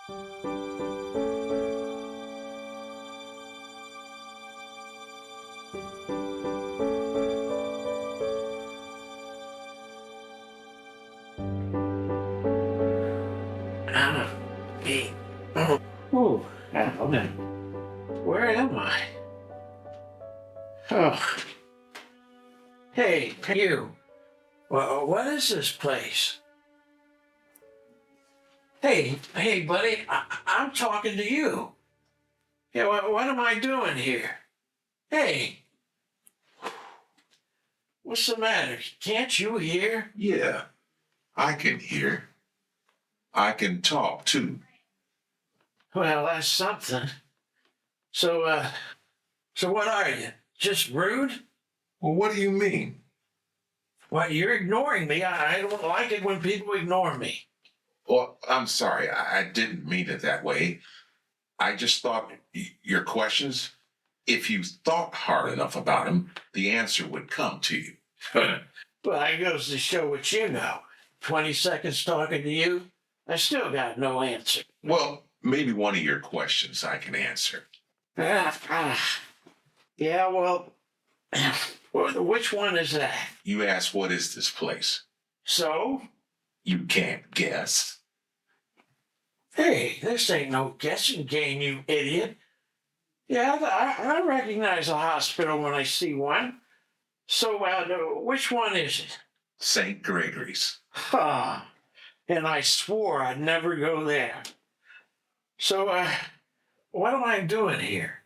Hey. Oh, man. Where am I? Oh. Hey, you. Well, what is this place? Hey, buddy, I'm talking to you. Yeah, what am I doing here? Hey, what's the matter? Can't you hear? Yeah, I can hear. I can talk too. Well, that's something. So what are you? Just rude? Well, what do you mean? Well, you're ignoring me. I don't like it when people ignore me. Well, I'm sorry. I didn't mean it that way. I just thought your questions, if you thought hard enough about them, the answer would come to you. Well, that goes to show what you know. 20 seconds talking to you, I still got no answer. Well, maybe one of your questions I can answer. Yeah, well, which one is that? You asked, what is this place? So? You can't guess. Hey, this ain't no guessing game, you idiot. Yeah, I recognize a hospital when I see one. So, which one is it? St. Gregory's. Ha! And I swore I'd never go there. So, what am I doing here?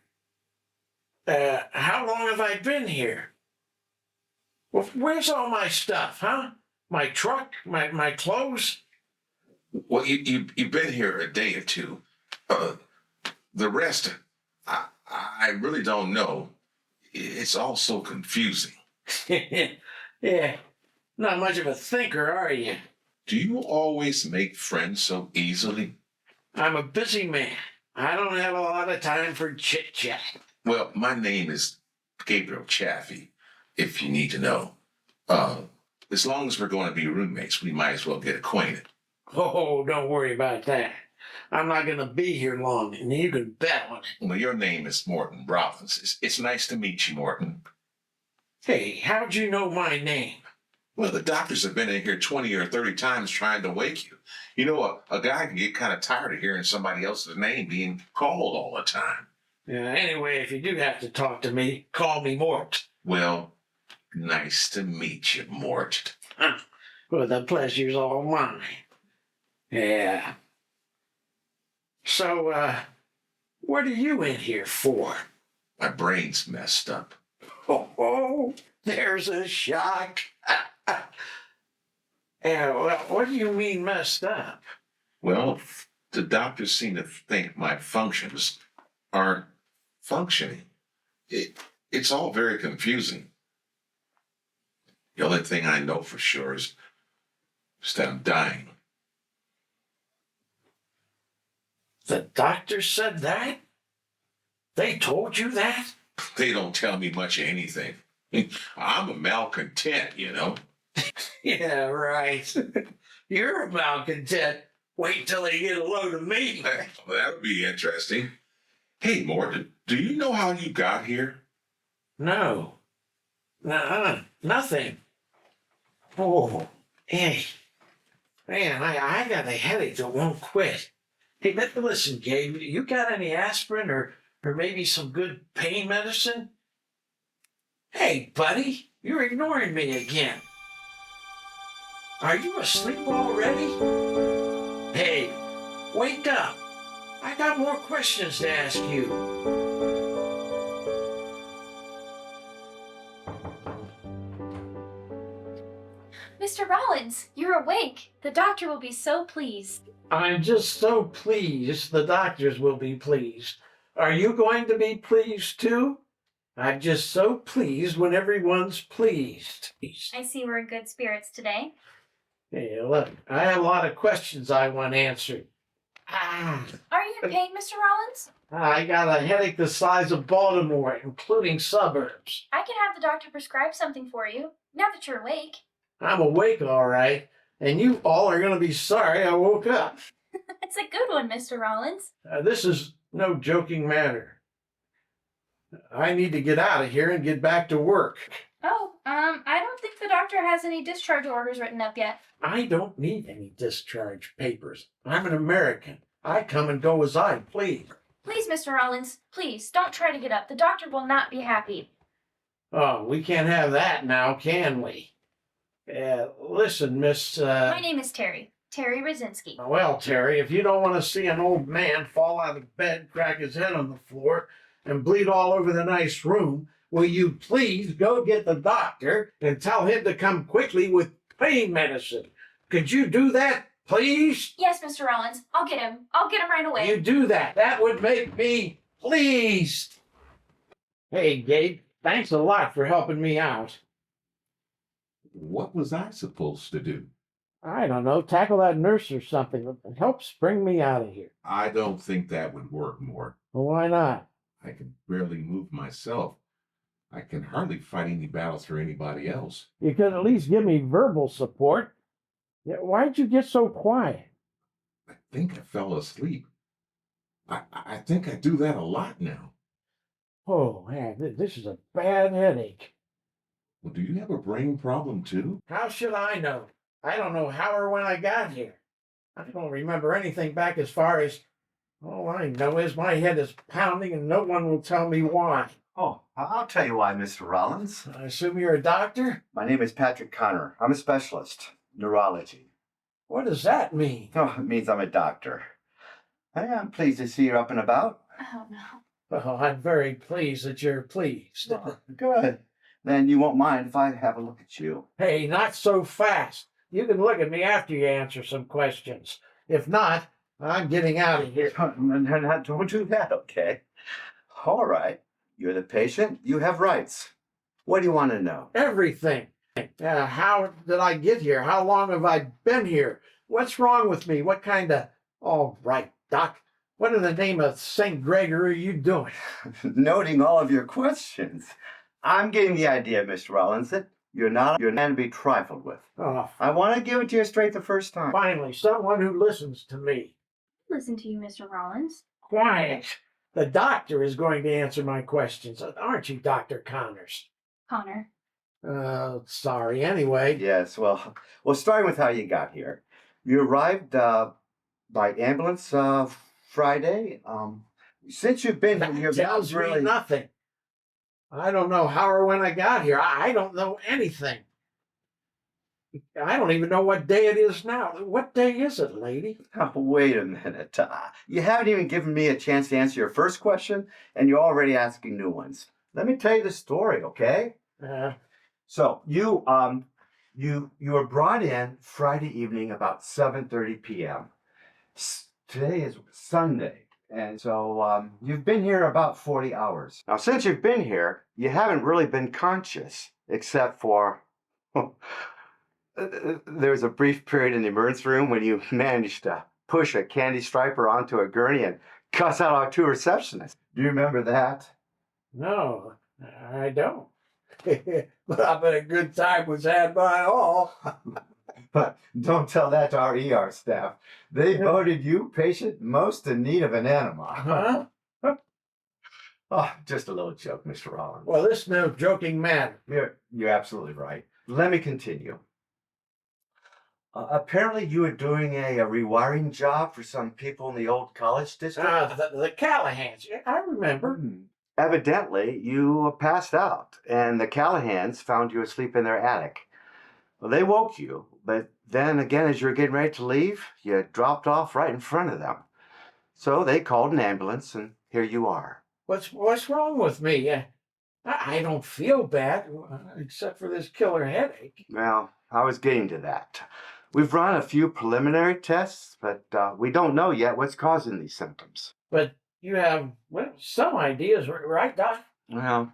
How long have I been here? Well, where's all my stuff, huh? My truck, my clothes? Well, you've been here a day or two. The rest, I really don't know. It's all so confusing. Yeah, not much of a thinker, are you? Do you always make friends so easily? I'm a busy man. I don't have a lot of time for chit-chat. Well, my name is Gabriel Chaffee, if you need to know. As long as we're going to be roommates, we might as well get acquainted. Oh, don't worry about that. I'm not going to be here long, and you can bet on it. Well, your name is Morton Rollins. It's nice to meet you, Morton. Hey, how'd you know my name? Well, the doctors have been in here 20 or 30 times trying to wake you. You know, a guy can get kind of tired of hearing somebody else's name being called all the time. Anyway, if you do have to talk to me, call me Mort. Well, nice to meet you, Mort. Well, the pleasure's all mine. Yeah. So, what are you in here for? My brain's messed up. Oh, there's a shock. Yeah, well, what do you mean messed up? Well, the doctors seem to think my functions aren't functioning. It's all very confusing. The only thing I know for sure is that I'm dying. The doctor said that? They told you that? They don't tell me much of anything. I'm a malcontent, you know. Yeah, right. You're a malcontent. Wait till they get a load of me. That would be interesting. Hey, Morton, do you know how you got here? No. Nothing. Oh, hey. Man, I got a headache that won't quit. Hey, listen, Gabe, you got any aspirin or maybe some good pain medicine? Hey, buddy, you're ignoring me again. Are you asleep already? Hey, wake up. I got more questions to ask you. Mr. Rollins, you're awake. The doctor will be so pleased. I'm just so pleased the doctors will be pleased. Are you going to be pleased too? I'm just so pleased when everyone's pleased. I see we're in good spirits today. Hey, look, I have a lot of questions I want answered. Are you in pain, Mr. Rollins? I got a headache the size of Baltimore, including suburbs. I can have the doctor prescribe something for you, now that you're awake. I'm awake, all right, and you all are going to be sorry I woke up. It's a good one, Mr. Rollins. This is no joking matter. I need to get out of here and get back to work. Oh, I don't think the doctor has any discharge orders written up yet. I don't need any discharge papers. I'm an American. I come and go as I please. Please, Mr. Rollins, please, don't try to get up. The doctor will not be happy. Oh, we can't have that now, can we? Listen, Miss, My name is Teri Rudzinski. Well, Terry, if you don't want to see an old man fall out of bed, crack his head on the floor, and bleed all over the nice room, will you please go get the doctor and tell him to come quickly with pain medicine? Could you do that, please? Yes, Mr. Rollins, I'll get him. I'll get him right away. You do that. That would make me pleased. Hey, Gabe, thanks a lot for helping me out. What was I supposed to do? I don't know, tackle that nurse or something. Help spring me out of here. I don't think that would work, Mort. Well, why not? I can barely move myself. I can hardly fight any battles for anybody else. You could at least give me verbal support. Yeah, why'd you get so quiet? I think I fell asleep. I think I do that a lot now. Oh, man, this is a bad headache. Well, do you have a brain problem too? How should I know? I don't know how or when I got here. I don't remember anything back as far as... All I know is my head is pounding and no one will tell me why. Oh, I'll tell you why, Mr. Rollins. I assume you're a doctor? My name is Patrick Connor. I'm a specialist, neurology. What does that mean? Oh, it means I'm a doctor. I'm pleased to see you're up and about. Oh, no. Well, I'm very pleased that you're pleased. Oh, good. Then you won't mind if I have a look at you. Hey, not so fast. You can look at me after you answer some questions. If not, I'm getting out of here. Don't do that, okay? All right. You're the patient. You have rights. What do you want to know? Everything. How did I get here? How long have I been here? What's wrong with me? What kind of... All right, Doc. What in the name of St. Gregory are you doing? Noting all of your questions. I'm getting the idea, Mr. Rollins, that you're not a man to be trifled with. Oh, I want to give it to you straight the first time. finally, someone who listens to me. Listen to you, Mr. Rollins. Quiet. The doctor is going to answer my questions. Aren't you, Dr. Connors? Connor. Sorry. Anyway. Yes, well, starting with how you got here. You arrived by ambulance Friday. Since you've been That here, you've tells really... me nothing. I don't know how or when I got here. I don't know anything. I don't even know what day it is now. What day is it, lady? Oh, wait a minute. You haven't even given me a chance to answer your first question, and you're already asking new ones. Let me tell you the story, okay? So you were brought in Friday evening about 7:30 p.m. Today is Sunday. And so you've been here about 40 hours. Now, since you've been here, you haven't really been conscious, except for there was a brief period in the emergency room when you managed to push a candy striper onto a gurney and cuss out our two receptionists. Do you remember that? No, I don't. But I bet a good time was had by all. But don't tell that to our ER staff. They voted you patient most in need of an enema. Huh? Oh, just a little joke, Mr. Rollins. Well, this is no joking matter. You're absolutely right. Let me continue. Apparently you were doing a rewiring job for some people in the old college district. The Callahans. I remember. Evidently, you passed out, and the Callahans found you asleep in their attic. Well, they woke you, but then again, as you were getting ready to leave, you dropped off right in front of them. So they called an ambulance, and here you are. What's wrong with me? I don't feel bad, except for this killer headache. Well, I was getting to that. We've run a few preliminary tests, but we don't know yet what's causing these symptoms. But you have, well, some ideas, right, Doc? Well,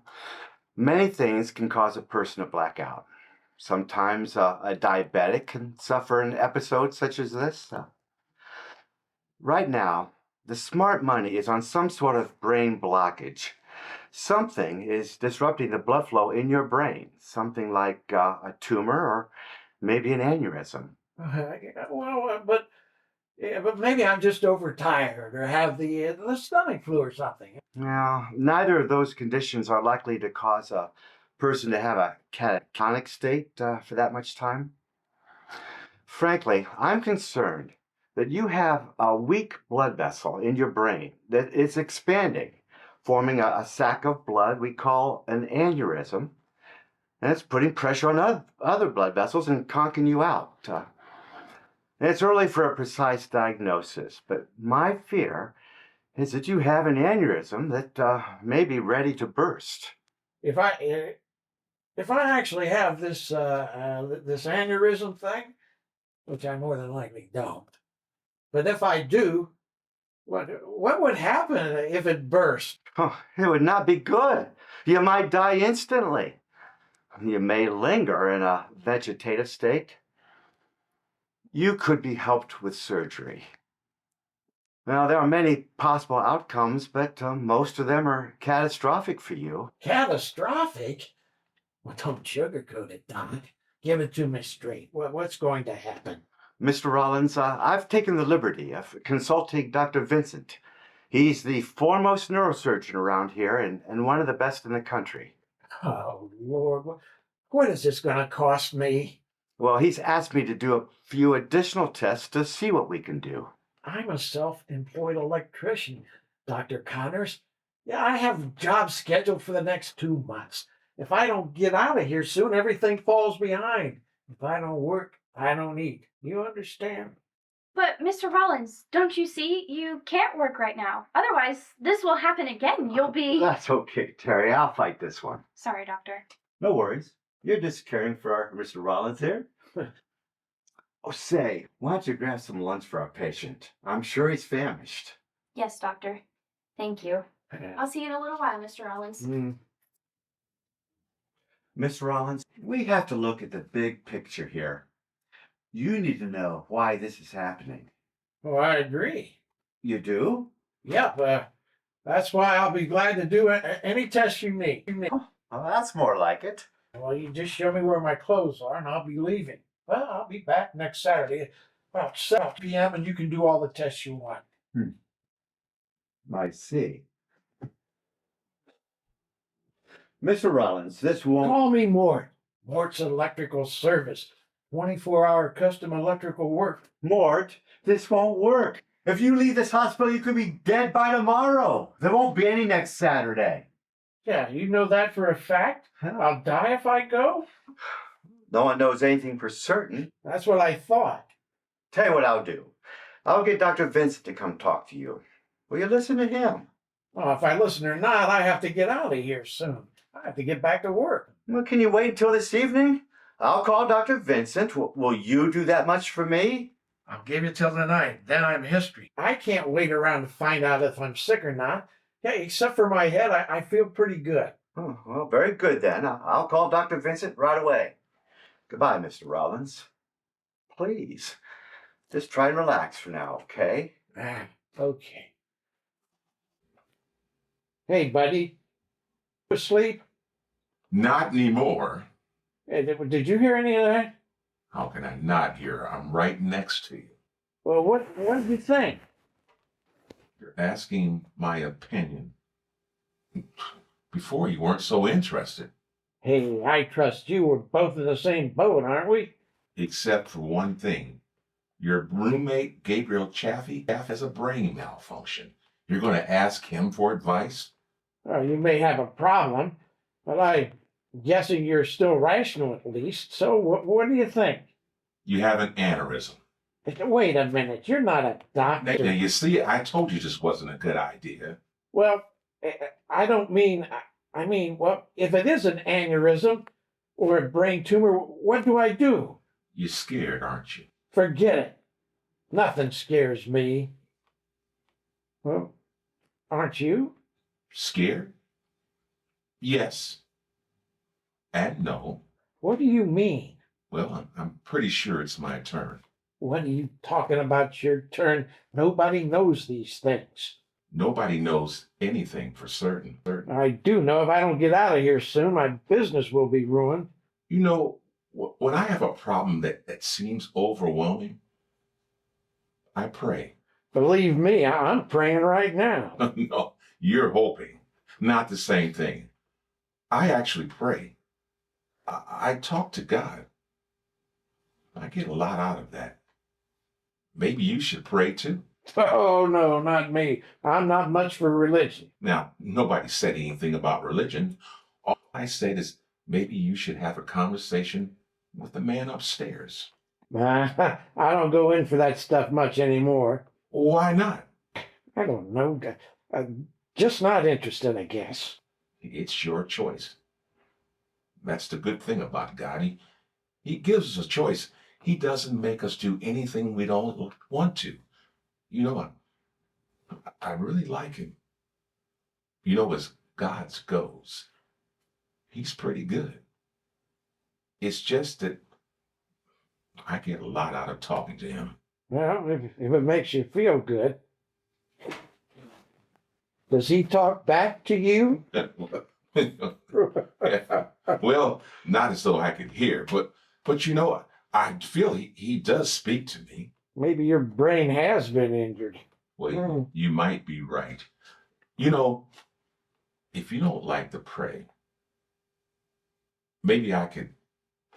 many things can cause a person to black out. Sometimes a diabetic can suffer an episode such as this. Right now, the smart money is on some sort of brain blockage. Something is disrupting the blood flow in your brain. Something like a tumor or maybe an aneurysm. Well, but Yeah, but maybe I'm just overtired or have the stomach flu or something. Now, neither of those conditions are likely to cause a person to have a catatonic state for that much time. Frankly, I'm concerned that you have a weak blood vessel in your brain that is expanding, forming a sac of blood we call an aneurysm, and it's putting pressure on other blood vessels and conking you out. It's early for a precise diagnosis, but my fear is that you have an aneurysm that may be ready to burst. If I actually have this aneurysm thing, which I more than likely don't, but if I do, what would happen if it burst? Oh, it would not be good. You might die instantly. You may linger in a vegetative state. You could be helped with surgery. Well, there are many possible outcomes, but most of them are catastrophic for you. Catastrophic? Well, don't sugarcoat it, Doc. Give it to me straight. What's going to happen? Mr. Rollins, I've taken the liberty of consulting Dr. Vincent. He's the foremost neurosurgeon around here and one of the best in the country. Oh, Lord, what is this going to cost me? Well, he's asked me to do a few additional tests to see what we can do. I'm a self-employed electrician, Dr. Connors. Yeah, I have a job scheduled for the next 2 months. If I don't get out of here soon, everything falls behind. If I don't work, I don't eat. You understand? But, Mr. Rollins, don't you see? You can't work right now. Otherwise, this will happen again. You'll be... That's okay, Terry. I'll fight this one. Sorry, Doctor. No worries. You're just caring for our Mr. Rollins here. Oh, say, why don't you grab some lunch for our patient? I'm sure he's famished. Yes, Doctor. Thank you. I'll see you in a little while, Mr. Rollins. Mr. Rollins, we have to look at the big picture here. You need to know why this is happening. Well, I agree. You do? Yep, that's why I'll be glad to do any test you need. Oh, well, that's more like it. Well, you just show me where my clothes are and I'll be leaving. Well, I'll be back next Saturday about 7 p.m. and you can do all the tests you want. I see. Mr. Rollins, this won't... Call me Mort. Mort's Electrical Service. 24-hour custom electrical work. Mort, this won't work. If you leave this hospital, you could be dead by tomorrow. There won't be any next Saturday. Yeah, you know that for a fact? I'll die if I go? No one knows anything for certain. That's what I thought. Tell you what I'll do. I'll get Dr. Vincent to come talk to you. Will you listen to him? Well, if I listen or not, I have to get out of here soon. I have to get back to work. Well, can you wait until this evening? I'll call Dr. Vincent. Will you do that much for me? I'll give you till tonight. Then I'm history. I can't wait around to find out if I'm sick or not. Yeah, except for my head, I feel pretty good. Oh, well, very good then. I'll call Dr. Vincent right away. Goodbye, Mr. Rollins. Please, just try and relax for now, okay? Okay. Hey, buddy. Asleep? Not anymore. Hey, did you hear any of that? How can I not hear? I'm right next to you. Well, what did you think? You're asking my opinion. Before you weren't so interested. Hey, I trust you. We're both in the same boat, aren't we? Except for one thing. Your roommate, Gabriel Chaffee, has a brain malfunction. You're going to ask him for advice? Well, you may have a problem, but I'm guessing you're still rational at least. So what do you think? You have an aneurysm. Wait a minute. You're not a doctor. Now, you see, I told you this wasn't a good idea. Well, I don't mean... I mean, well, if it is an aneurysm or a brain tumor, what do I do? You're scared, aren't you? Forget it. Nothing scares me. Well, aren't you? Scared? Yes. And no. What do you mean? Well, I'm pretty sure it's my turn. What are you talking about your turn? Nobody knows these things. Nobody knows anything for certain. I do know if I don't get out of here soon, my business will be ruined. You know, when I have a problem that seems overwhelming, I pray. Believe me, I'm praying right now. No, you're hoping. Not the same thing. I actually pray. I talk to God. I get a lot out of that. Maybe you should pray too. Oh, no, not me. I'm not much for religion. Now, nobody said anything about religion. All I said is maybe you should have a conversation with the man upstairs. I don't go in for that stuff much anymore. Why not? I don't know. Just not interested, I guess. It's your choice. That's the good thing about God. He gives us a choice. He doesn't make us do anything we don't want to. You know what? I really like him. You know, as God's goes, he's pretty good. It's just that I get a lot out of talking to him. Well, if it makes you feel good. Does he talk back to you? Well, not as though I could hear, but you know, I feel he does speak to me. Maybe your brain has been injured. Well, you might be right. You know, if you don't like to pray, maybe I could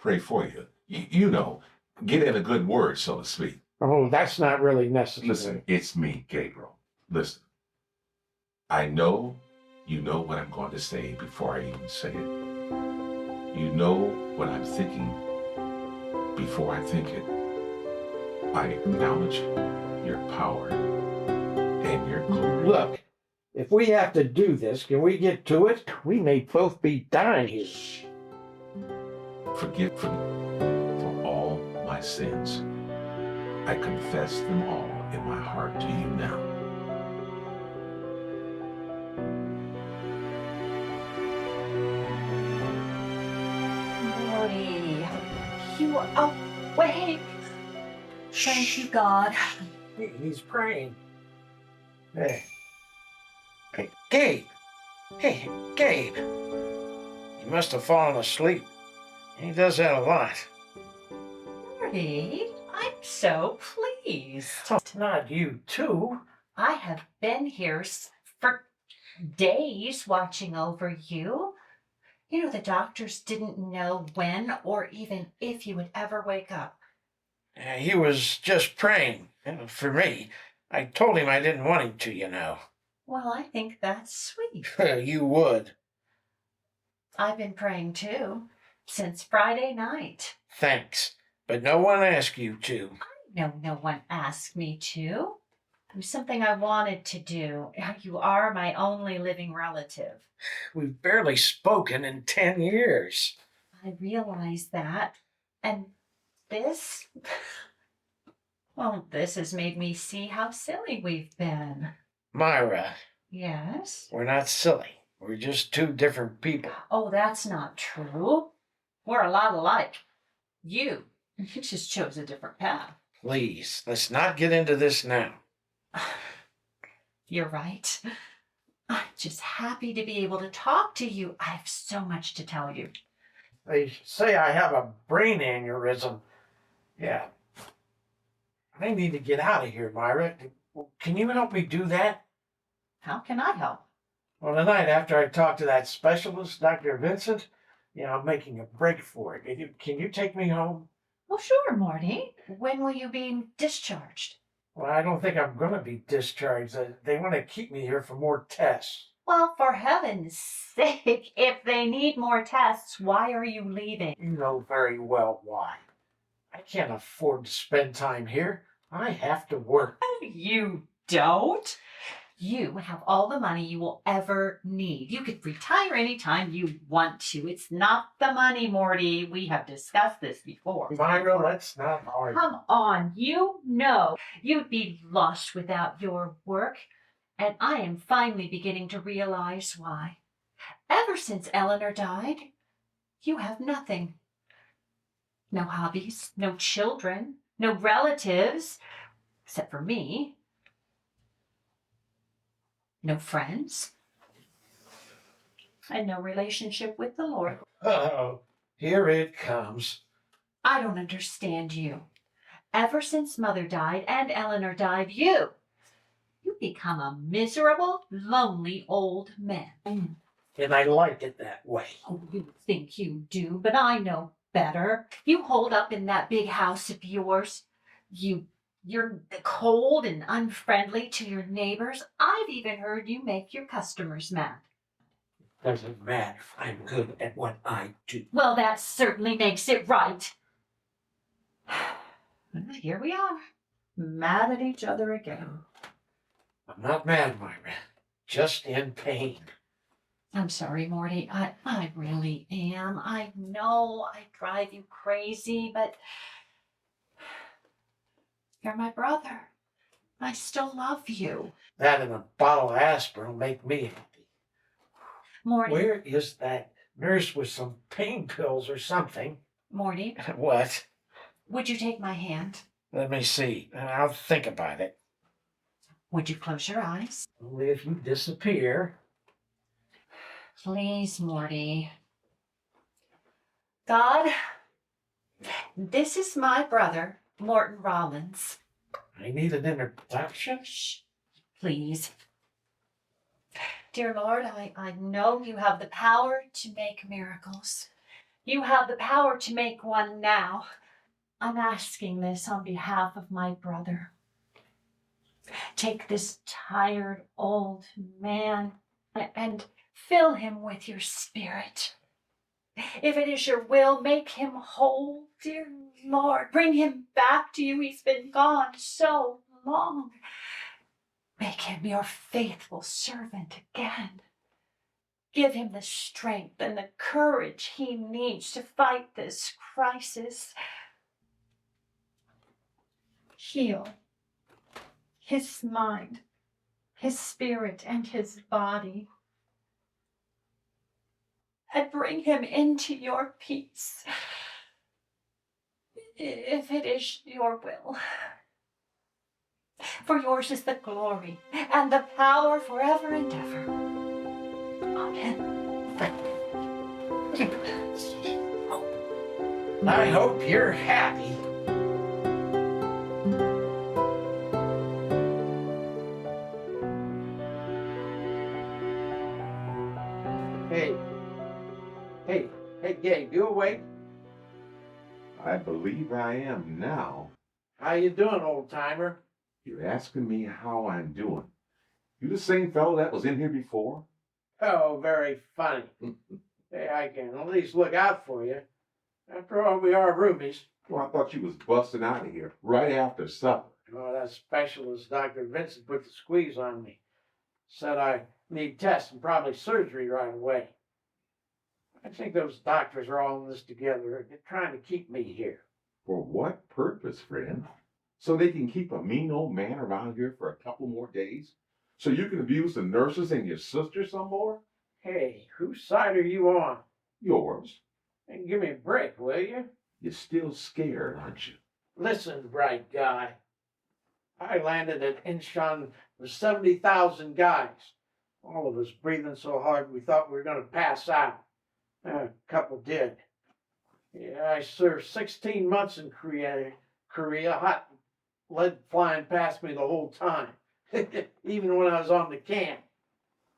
pray for you. You know, get in a good word, so to speak. Oh, that's not really necessary. Listen, it's me, Gabriel. Listen, I know you know what I'm going to say before I even say it. You know what I'm thinking before I think it. I acknowledge your power and your glory. Look, if we have to do this, can we get to it? We may both be dying here. Forgive me for all my sins. I confess them all in my heart to you now. Morty, you are awake. Thank you, God. He's praying. Hey. Hey, Gabe. Hey, Gabe. He must have fallen asleep. He does that a lot. Morty, I'm so pleased. Oh, not you, too. I have been here for days watching over you. You know, the doctors didn't know when or even if you would ever wake up. He was just praying for me. I told him I didn't want him to, you know. Well, I think that's sweet. You would. I've been praying too, since Friday night. Thanks. But no one asked you to. No one asked me to. It was something I wanted to do. You are my only living relative. We've barely spoken in 10 years. I realize that. And this, well, this has made me see how silly we've been. Myra, Yes? we're not silly. We're just two different people. Oh, that's not true. We're a lot alike. You just chose a different path. Please, let's not get into this now. You're right. I'm just happy to be able to talk to you. I have so much to tell you. They say I have a brain aneurysm. Yeah. I need to get out of here, Myra. Can you help me do that? How can I help? Well, tonight after I talk to that specialist, Dr. Vincent, I'm making a break for it. Can you take me home? Well, sure, Morty. When will you be discharged? Well, I don't think I'm going to be discharged. They want to keep me here for more tests. Well, for heaven's sake, if they need more tests, why are you leaving? You know very well why. I can't afford to spend time here. I have to work. You don't. You have all the money you will ever need. You could retire anytime you want to. It's not the money, Morty. We have discussed this before. Myra, let's not argue. Come on, you know you'd be lost without your work. And I am finally beginning to realize why. Ever since Eleanor died, you have nothing. No hobbies, no children, no relatives, except for me. No friends. And no relationship with the Lord. Oh, here it comes. I don't understand you. Ever since Mother died and Eleanor died, you've become a miserable, lonely old man. And I like it that way. Oh, you think you do, but I know better. You hold up in that big house of yours. You're cold and unfriendly to your neighbors. I've even heard you make your customers mad. Doesn't matter. I'm good at what I do. Well, that certainly makes it right. Here we are, mad at each other again. I'm not mad, Myra. Just in pain. I'm sorry, Morty. I really am. I know I drive you crazy, but you're my brother. I still love you. That and a bottle of aspirin will make me happy. Morty. Where is that nurse with some pain pills or something? Morty, What? would you take my hand? Let me see. I'll think about it. Would you close your eyes? Only if you disappear. Please, Morty. God, this is my brother, Morton Rollins. I need an introduction. Shh, please. Dear Lord, I know you have the power to make miracles. You have the power to make one now. I'm asking this on behalf of my brother. Take this tired old man and fill him with your spirit. If it is your will, make him whole, dear Lord. Bring him back to you. He's been gone so long. Make him your faithful servant again. Give him the strength and the courage he needs to fight this crisis. Heal his mind, his spirit, and his body. And bring him into your peace, if it is your will. For yours is the glory and the power forever and ever. Amen. I hope you're happy. Hey, Gabe, you awake? I believe I am now. How you doing, old timer? You're asking me how I'm doing. You the same fellow that was in here before? Oh, very funny. Hey, I can at least look out for you. After all, we are roomies. Well, I thought you was busting out of here right after supper. Oh, that specialist, Dr. Vincent, put the squeeze on me. Said I need tests and probably surgery right away. I think those doctors are all in this together. They're trying to keep me here. For what purpose, friend? So they can keep a mean old man around here for a couple more days? So you can abuse the nurses and your sister some more? Hey, whose side are you on? Yours. And give me a break, will you? You're still scared, aren't you? Listen, bright guy. I landed at Incheon with 70,000 guys. All of us breathing so hard we thought we were going to pass out. A couple did. Yeah, I served 16 months in Korea, hot lead flying past me the whole time, even when I was on the camp.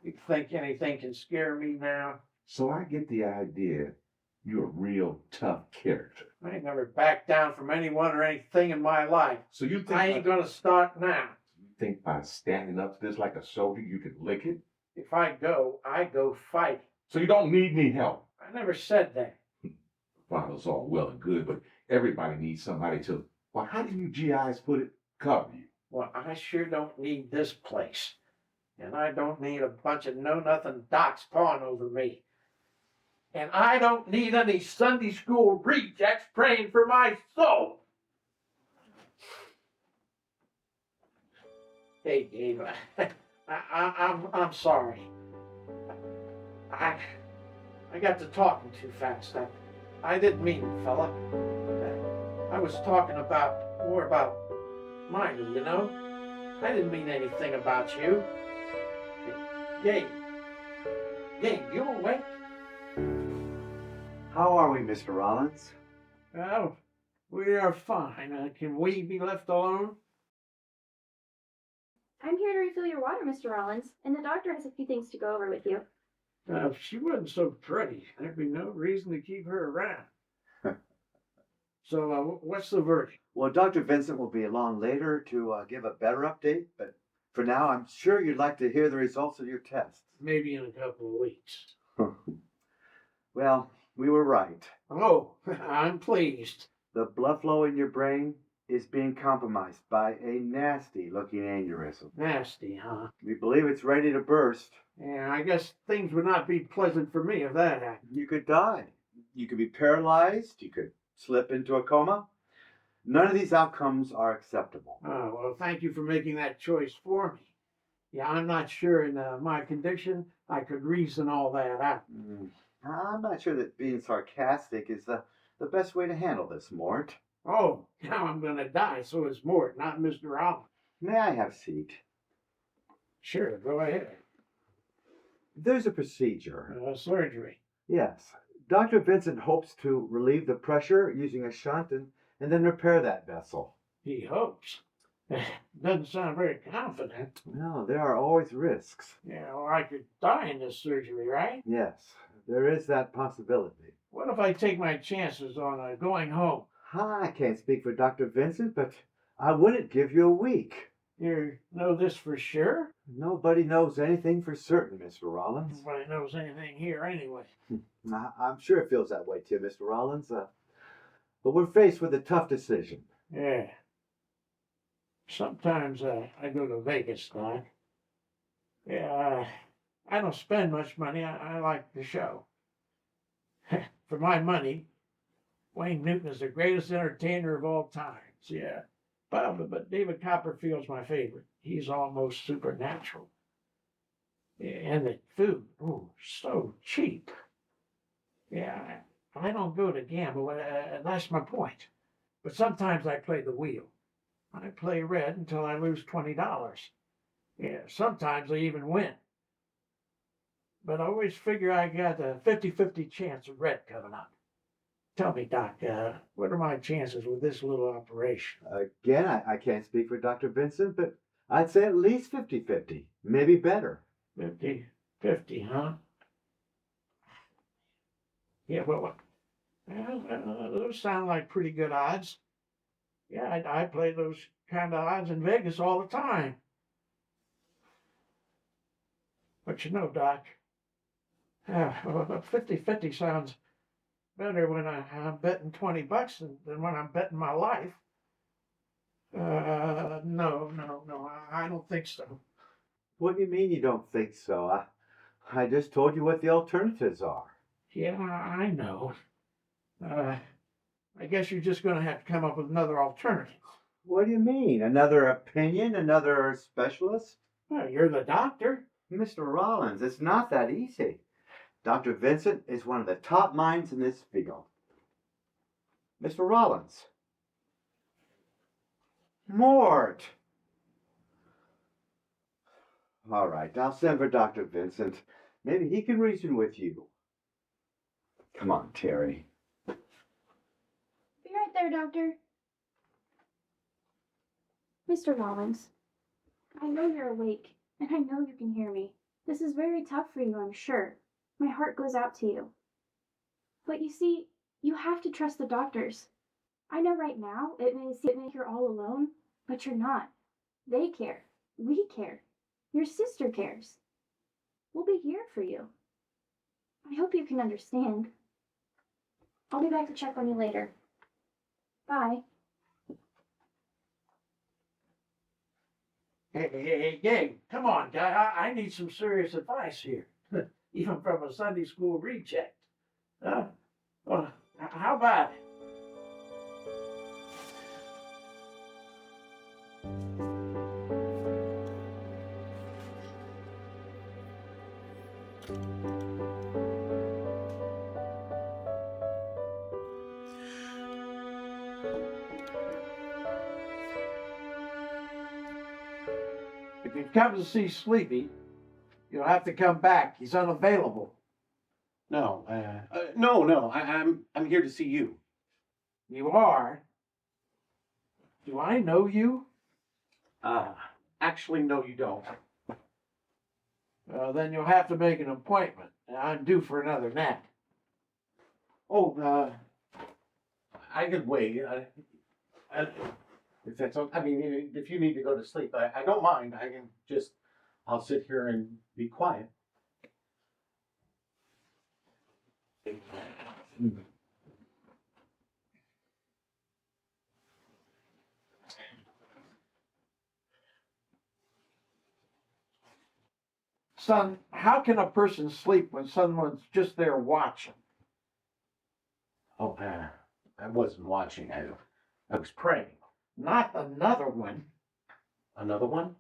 You think anything can scare me now? So I get the idea you're a real tough character. I ain't never backed down from anyone or anything in my life. So you think I ain't gonna start now. you think by standing up to this like a soldier you can lick it? If I go fight. So you don't need any help? I never said that. Father's all well and good, but everybody needs somebody to, well, how do you GIs put it, cover you? Well, I sure don't need this place. And I don't need a bunch of know-nothing docs pawing over me. And I don't need any Sunday school rejects praying for my soul. Hey, Gabe, I'm sorry. I got to talking too fast. I didn't mean it, fella. I was talking more about mine, you know? I didn't mean anything about you. Gabe, you awake? How are we, Mr. Rollins? Well, We are fine. Can we be left alone? I'm here to refill your water, Mr. Rollins, and the doctor has a few things to go over with you. If she wasn't so pretty, there'd be no reason to keep her around. So, what's the verdict? Well, Dr. Vincent will be along later to give a better update, but for now, I'm sure you'd like to hear the results of your tests. Maybe in a couple of weeks. Well, we were right. Oh, I'm pleased. The blood flow in your brain is being compromised by a nasty looking aneurysm. Nasty, huh? We believe it's ready to burst. Yeah, I guess things would not be pleasant for me if that happened. You could die. You could be paralyzed. You could slip into a coma. None of these outcomes are acceptable. Oh, well, thank you for making that choice for me. Yeah, I'm not sure in my condition I could reason all that out. I'm not sure that being sarcastic is the best way to handle this, Mort. Oh, now I'm going to die, so is Mort, not Mr. Rollins. May I have a seat? Sure, go ahead. There's a procedure. Surgery. Yes. Dr. Vincent hopes to relieve the pressure using a shunt and then repair that vessel. He hopes. Doesn't sound very confident. No, there are always risks. Yeah, or I could die in this surgery, right? Yes, there is that possibility. What if I take my chances on going home? I can't speak for Dr. Vincent, but I wouldn't give you a week. You know this for sure? Nobody knows anything for certain, Mr. Rollins. Nobody knows anything here anyway. I'm sure it feels that way too, Mr. Rollins. But we're faced with a tough decision. Yeah. Sometimes I go to Vegas, Doc. Yeah, I don't spend much money. I like the show. For my money, Wayne Newton is the greatest entertainer of all times. Yeah. But David Copperfield's my favorite. He's almost supernatural. Yeah, and the food, ooh, so cheap. Yeah, I don't go to gamble. That's my point. But sometimes I play the wheel. I play red until I lose $20. Yeah, sometimes I even win. But I always figure I got a 50-50 chance of red coming up. Tell me, Doc, what are my chances with this little operation? Again, I can't speak for Dr. Vincent, but I'd say at least 50-50, maybe better. 50-50, huh? Yeah, well, those sound like pretty good odds. Yeah, I play those kind of odds in Vegas all the time. But you know, Doc, 50-50 sounds better when I'm betting $20 than when I'm betting my life. No, I don't think so. What do you mean you don't think so? I just told you what the alternatives are. Yeah, I know. I guess you're just going to have to come up with another alternative. What do you mean? Another opinion? Another specialist? Well, you're the doctor. Mr. Rollins, it's not that easy. Dr. Vincent is one of the top minds in this field. Mr. Rollins. Mort. All right, I'll send for Dr. Vincent. Maybe he can reason with you. Come on, Teri. Be right there, Doctor. Mr. Rollins, I know you're awake, and I know you can hear me. This is very tough for you, I'm sure. My heart goes out to you. But you see, you have to trust the doctors. I know right now it may seem like you're all alone, but you're not. They care. We care. Your sister cares. We'll be here for you. I hope you can understand. I'll be back to check on you later. Bye. Hey, Gabe, come on, guy. I need some serious advice here. Even from a Sunday school reject. Well, how about it? If you've come to see Sleepy, you'll have to come back. He's unavailable. No, no. I'm here to see you. You are? Do I know you? Actually, no, you don't. Then you'll have to make an appointment. I'm due for another nap. Oh, I could wait. If that's okay. I mean, if you need to go to sleep, I don't mind. I'll sit here and be quiet. Son, how can a person sleep when someone's just there watching? Oh, I wasn't watching. I was praying. Not another one. Another one?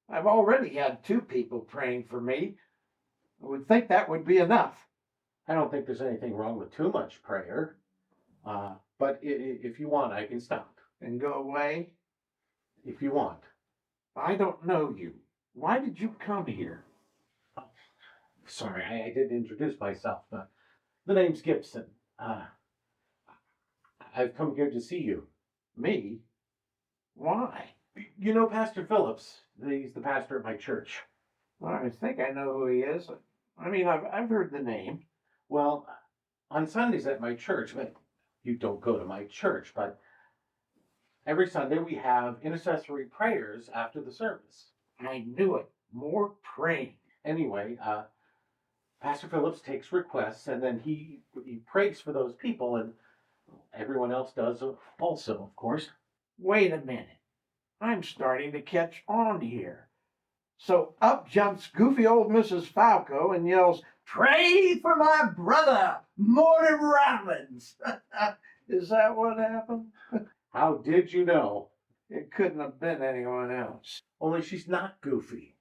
I've already had 2 people praying for me. I would think that would be enough. I don't think there's anything wrong with too much prayer. But if you want, I can stop. And go away? If you want. I don't know you. Why did you come here? Sorry, I didn't introduce myself. The name's Gibson. I've come here to see you. Me? Why? You know Pastor Phillips? He's the pastor at my church. Well, I think I know who he is. I mean, I've heard the name. Well, on Sundays at my church, but you don't go to my church, but every Sunday we have intercessory prayers after the service. I knew it. More praying. Anyway, Pastor Phillips takes requests and then he prays for those people, and everyone else does also, of course. Wait a minute. I'm starting to catch on here. So up jumps goofy old Mrs. Falco and yells, "Pray for my brother, Morton Rollins." Is that what happened? How did you know? It couldn't have been anyone else. Only she's not goofy.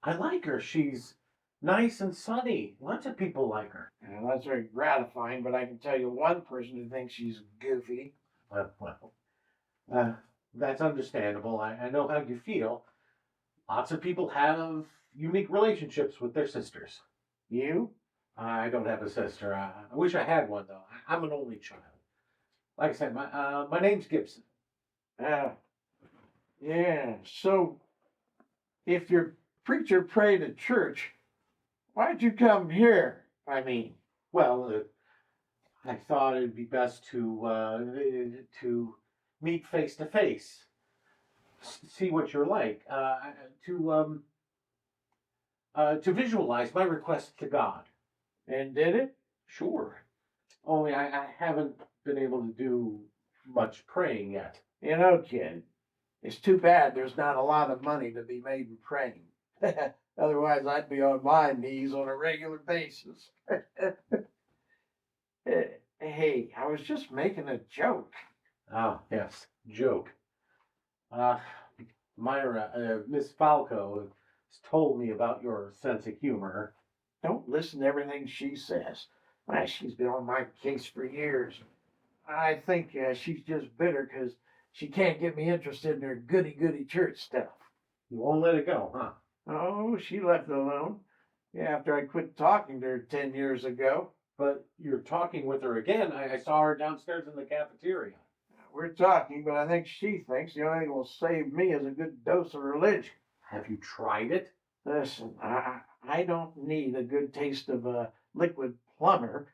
I like her. She's nice and sunny. Lots of people like her. Well, that's very gratifying, but I can tell you one person who thinks she's goofy. That's understandable. I know how you feel. Lots of people have unique relationships with their sisters. You? I don't have a sister. I wish I had one, though. I'm an only child. Like I said, my name's Gibson. Yeah. So, if your preacher prayed at church, why'd you come here? I mean, Well, I thought it'd be best to meet face to face, see what you're like, to visualize my request to God. and did it? Sure. Only I haven't been able to do much praying yet. You know, kid, it's too bad there's not a lot of money to be made in praying. Otherwise, I'd be on my knees on a regular basis. Hey, I was just making a joke. Ah, yes, joke. Miss Falco has told me about your sense of humor. Don't listen to everything she says. Why, she's been on my case for years. I think she's just bitter because she can't get me interested in her goody-goody church stuff. You won't let it go, huh? Oh, she left it alone. Yeah, after I quit talking to her 10 years ago. But you're talking with her again. I saw her downstairs in the cafeteria. We're talking, but I think she thinks the only thing that will save me is a good dose of religion. Have you tried it? Listen, I don't need a good taste of liquid plumber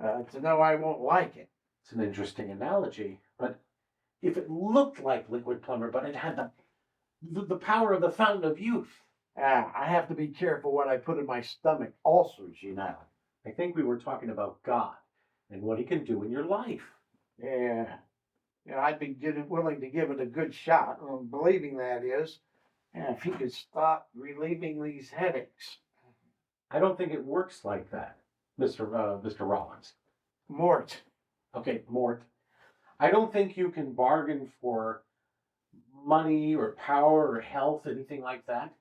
to know I won't like it. It's an interesting analogy, but if it looked like liquid plumber, but it had the power of the fountain of youth. I have to be careful what I put in my stomach. Ulcers, you know. I think we were talking about God and what he can do in your life. Yeah. I'd be willing to give it a good shot, believing that is, if he could stop relieving these headaches. I don't think it works like that, Mr. Rollins. Mort. Okay, Mort. I don't think you can bargain for money or power or health, anything like that.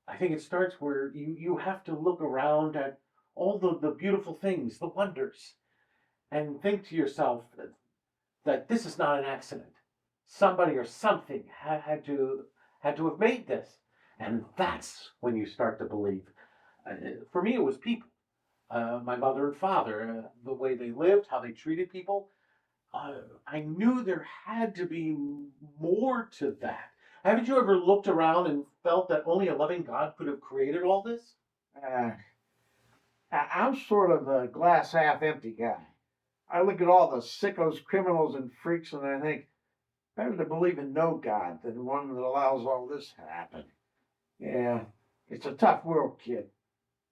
I think it starts where you have to look around at all the beautiful things, the wonders, and think to yourself that this is not an accident. Somebody or something had to have made this. And that's when you start to believe. For me, it was people. My mother and father, the way they lived, how they treated people. I knew there had to be more to that. Haven't you ever looked around and felt that only a loving God could have created all this? Uh, I'm sort of a glass half empty guy. I look at all the sickos, criminals, and freaks, and I think better to believe in no God than one that allows all this to happen. Yeah, it's a tough world, kid.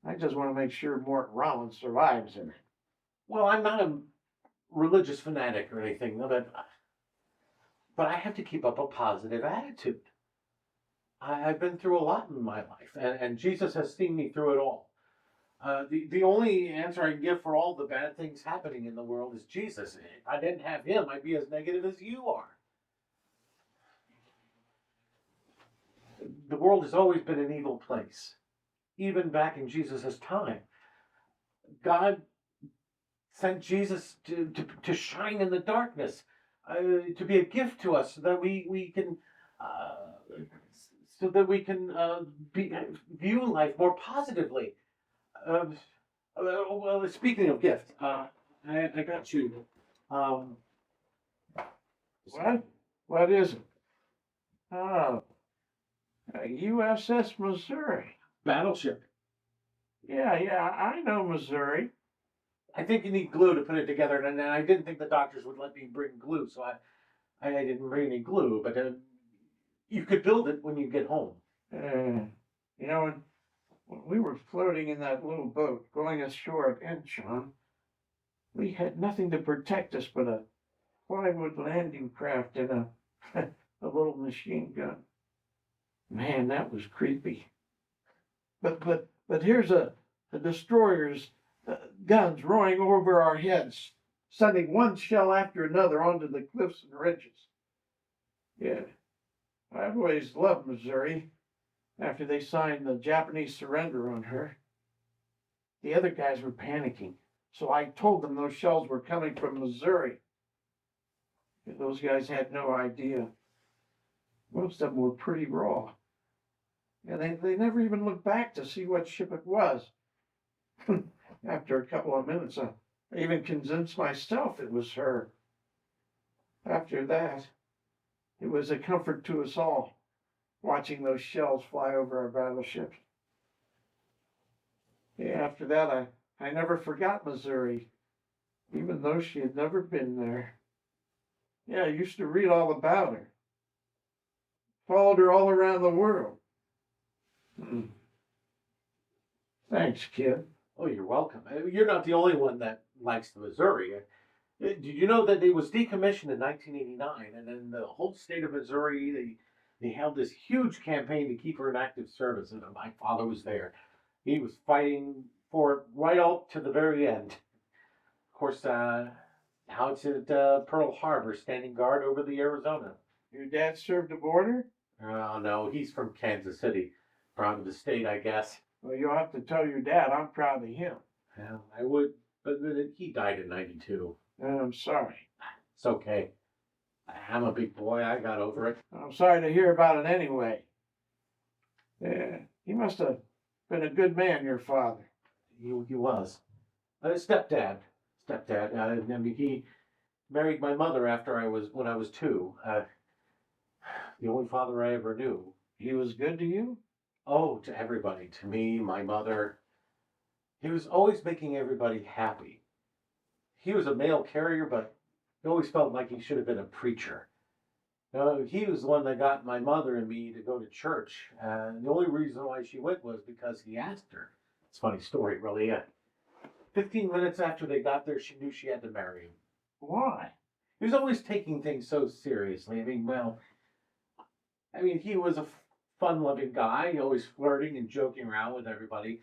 I just want to make sure Mort Rollins survives in it. Well, I'm not a religious fanatic or anything, but I have to keep up a positive attitude. I've been through a lot in my life, and Jesus has seen me through it all. The only answer I can give for all the bad things happening in the world is Jesus. If I didn't have him, I'd be as negative as you are. The world has always been an evil place, even back in Jesus' time. God sent Jesus to shine in the darkness, to be a gift to us, so that we can view life more positively. Well, speaking of gift, I got you. What? What is it? Oh, USS Missouri. Battleship. Yeah, I know Missouri. I think you need glue to put it together, and I didn't think the doctors would let me bring glue, so I didn't bring any glue. But you could build it when you get home. You know, when we were floating in that little boat going ashore at Incheon, we had nothing to protect us but a plywood landing craft and a a little machine gun. Man, that was creepy. But here's a destroyer's guns roaring over our heads, sending one shell after another onto the cliffs and ridges. Yeah, I've always loved Missouri. After they signed the Japanese surrender on her, the other guys were panicking, so I told them those shells were coming from Missouri. Those guys had no idea. Most of them were pretty raw. And they never even looked back to see what ship it was. After a couple of minutes, I even convinced myself it was her. After that, it was a comfort to us all, watching those shells fly over our battleship. Yeah, after that, I never forgot Missouri, even though she had never been there. Yeah, I used to read all about her. Followed her all around the world. Thanks, kid. Oh, you're welcome. You're not the only one that likes the Missouri. Did you know that it was decommissioned in 1989, and in the whole state of Missouri, they held this huge campaign to keep her in active service, and my father was there. He was fighting for it right out to the very end. Of course, now it's at Pearl Harbor, standing guard over the Arizona. Your dad served aboard her? Oh, no, he's from Kansas City. Proud of the state, I guess. Well, you'll have to tell your dad I'm proud of him. Yeah, I would, but he died in 92. I'm sorry. It's okay. I'm a big boy. I got over it. I'm sorry to hear about it anyway. Yeah, he must have been a good man, your father. He was. Stepdad. I mean, he married my mother when I was 2. The only father I ever knew. He was good to you? Oh, to everybody. To me, my mother. He was always making everybody happy. He was a mail carrier, but he always felt like he should have been a preacher. He was the one that got my mother and me to go to church. And the only reason why she went was because he asked her. It's a funny story, really. 15 minutes after they got there, she knew she had to marry him. Why? He was always taking things so seriously. I mean, he was a fun-loving guy, always flirting and joking around with everybody.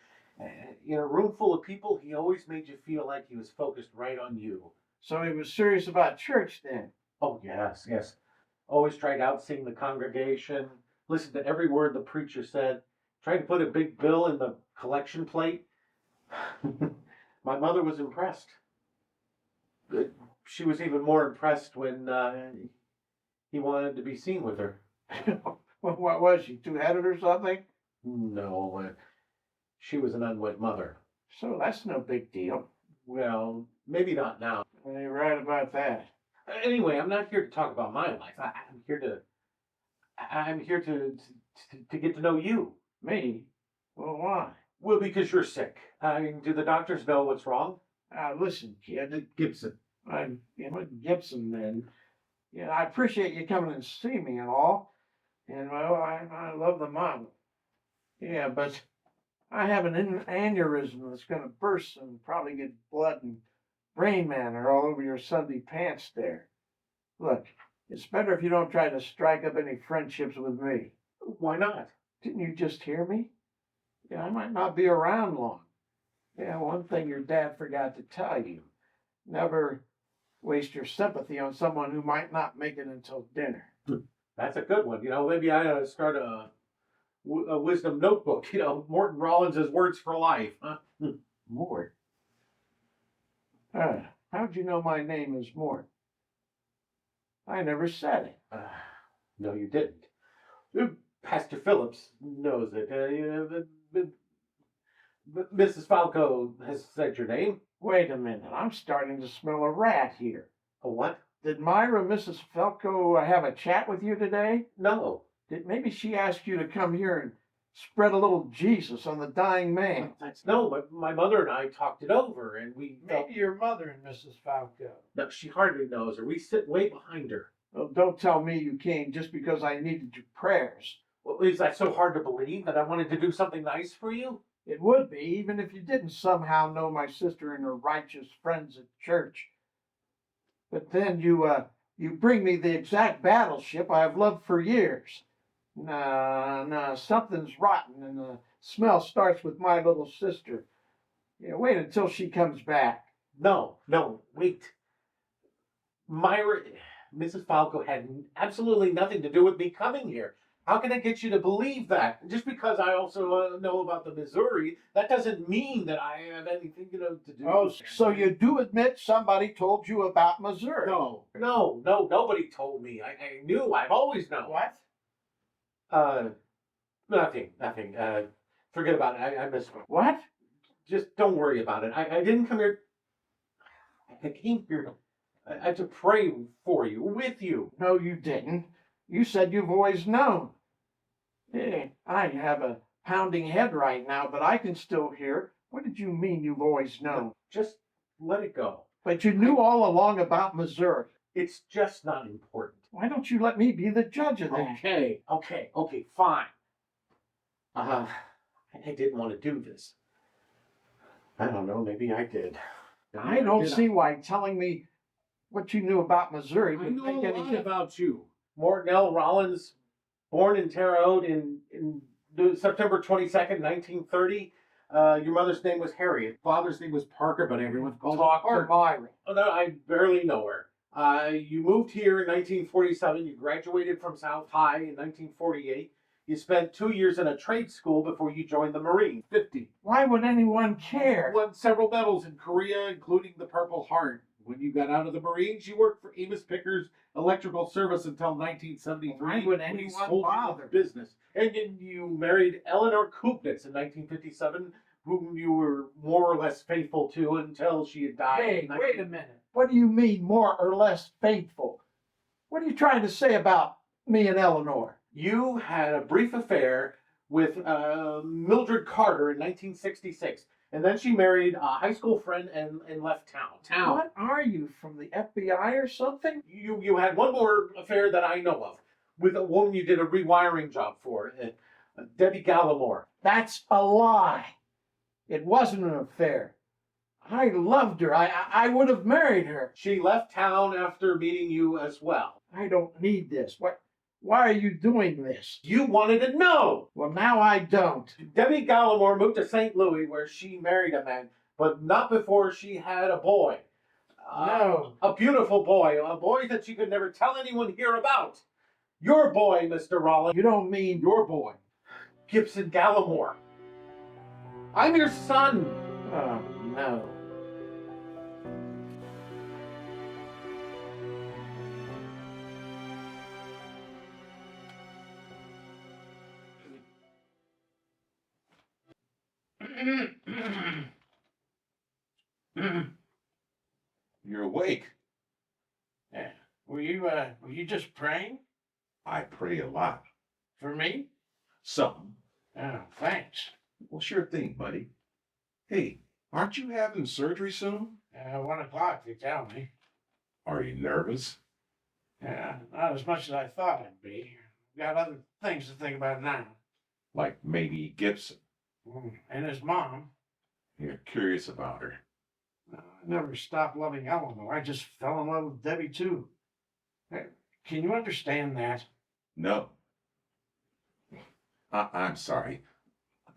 In a room full of people, he always made you feel like he was focused right on you. So he was serious about church then? Oh, yes. Always tried out sing the congregation, listened to every word the preacher said, tried to put a big bill in the collection plate. My mother was impressed. She was even more impressed when he wanted to be seen with her. What was she, two-headed or something? No, she was an unwed mother. So that's no big deal. Well, maybe not now. You're right about that. Anyway, I'm not here to talk about my life. I'm here to get to know you. Me? Well, why? Well, because you're sick. I mean, do the doctors know what's wrong? Listen, kid. Gibson. I'm Gibson, then. Yeah, I appreciate you coming and see me and all. And well, I love the model. Yeah, but I have an aneurysm that's going to burst and probably get blood and brain matter all over your Sunday pants there. Look, it's better if you don't try to strike up any friendships with me. Why not? Didn't you just hear me? Yeah, I might not be around long. Yeah, one thing your dad forgot to tell you. Never waste your sympathy on someone who might not make it until dinner. That's a good one. Maybe I ought to start a wisdom notebook. Morton Rollins' words for life. Huh? Mort? How'd you know my name is Mort? I never said it. No, you didn't. Pastor Phillips knows it. Mrs. Falco has said your name. Wait a minute, I'm starting to smell a rat here. A what? Did Myra, Mrs. Falco, have a chat with you today? No. Maybe she asked you to come here and spread a little Jesus on the dying man? No, but my mother and I talked it over, and we felt... Maybe your mother and Mrs. Falco. No, she hardly knows her. We sit way behind her. Well, don't tell me you came just because I needed your prayers. Well, is that so hard to believe that I wanted to do something nice for you? It would be, even if you didn't somehow know my sister and her righteous friends at church. But then you bring me the exact battleship I have loved for years. Nah, something's rotten, and the smell starts with my little sister. Yeah, wait until she comes back. No, wait. Mrs. Falco had absolutely nothing to do with me coming here. How can I get you to believe that? Just because I also know about the Missouri, that doesn't mean that I have anything, to do. Oh, with it. so you do admit somebody told you about Missouri? No, nobody told me. I knew. I've always known. What? Nothing. Forget about it. I misspoke. What? Just don't worry about it. I didn't come here. I came here to pray for you, with you. No, you didn't. You said you've always known. I have a pounding head right now, but I can still hear. What did you mean you've always known? Just let it go. But you knew all along about Missouri. It's just not important. Why don't you let me be the judge of that? Okay, fine. I didn't want to do this. I don't know, maybe I did. I don't see why telling me what you knew about Missouri I would know make a any lot difference. about you. Morton L. Rollins, born in Terre Haute in September 22nd, 1930. Your mother's name was Harriet. Father's name was Parker, but everyone called her Myra. Oh, no, I barely know her. You moved here in 1947. You graduated from South High in 1948. You spent 2 years in a trade school before you joined the Marines. 50. Why would anyone care? Won several medals in Korea, including the Purple Heart. When you got out of the Marines, you worked for Amos Picker's Electrical Service until 1973. Why would when he anyone sold you bother? the business. And then you married Eleanor Kupnitz in 1957, whom you were more or less faithful to until she had died. Hey, wait a minute. What do you mean more or less faithful? What are you trying to say about me and Eleanor? You had a brief affair with Mildred Carter in 1966. And then she married a high school friend and left town. What are you, from the FBI or something? You had one more affair that I know of with a woman you did a rewiring job for, Debbie Gallimore. That's a lie. It wasn't an affair. I loved her. I would have married her. She left town after meeting you as well. I don't need this. Why are you doing this? You wanted to know. Well, now I don't. Debbie Gallimore moved to St. Louis where she married a man, but not before she had a boy. No. A beautiful boy, a boy that she could never tell anyone here about. Your boy, Mr. Rollins. You don't mean Your boy, Gibson Gallimore. I'm your son. Oh, no. You're awake. were you just praying I pray a lot. for me? Some. Oh, thanks. Well, sure thing, buddy. Hey, aren't you having surgery soon? 1 o'clock, they tell me. Are you nervous? Yeah, not as much as I thought I'd be. Got other things to think about now. Like maybe Gibson. And his mom. You're curious about her. I never stopped loving Eleanor. I just fell in love with Debbie, too. Can you understand that? No. I'm sorry.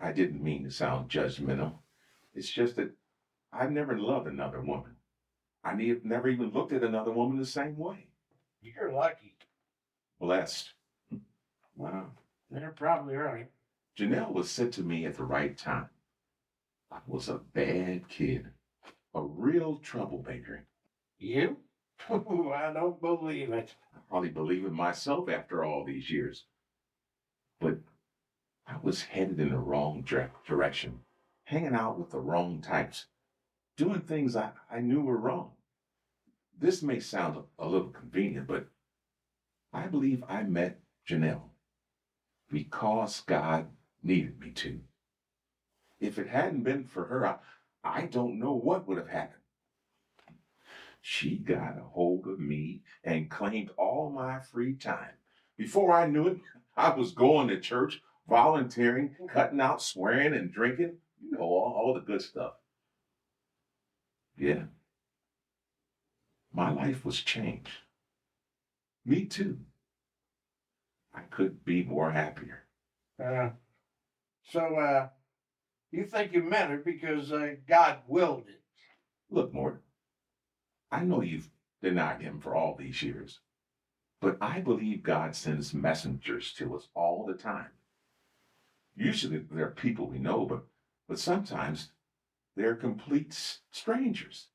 I didn't mean to sound judgmental. It's just that I've never loved another woman. Never even looked at another woman the same way. You're lucky. Blessed. Well, they're probably right. Janelle was sent to me at the right time. I was a bad kid, a real troublemaker. You? I don't believe it. I probably believe it myself after all these years. But I was headed in the wrong direction, hanging out with the wrong types, doing things I knew were wrong. This may sound a little convenient, but I believe I met Janelle because God needed me to. If it hadn't been for her, I don't know what would have happened. She got a hold of me and claimed all my free time. Before I knew it, I was going to church, volunteering, cutting out swearing and drinking, all the good stuff. Yeah. My life was changed. Me too. I couldn't be more happier. So, you think you met her because God willed it? Look, Mort, I know you've denied him for all these years, but I believe God sends messengers to us all the time. Usually they're people we know, but sometimes they're complete strangers.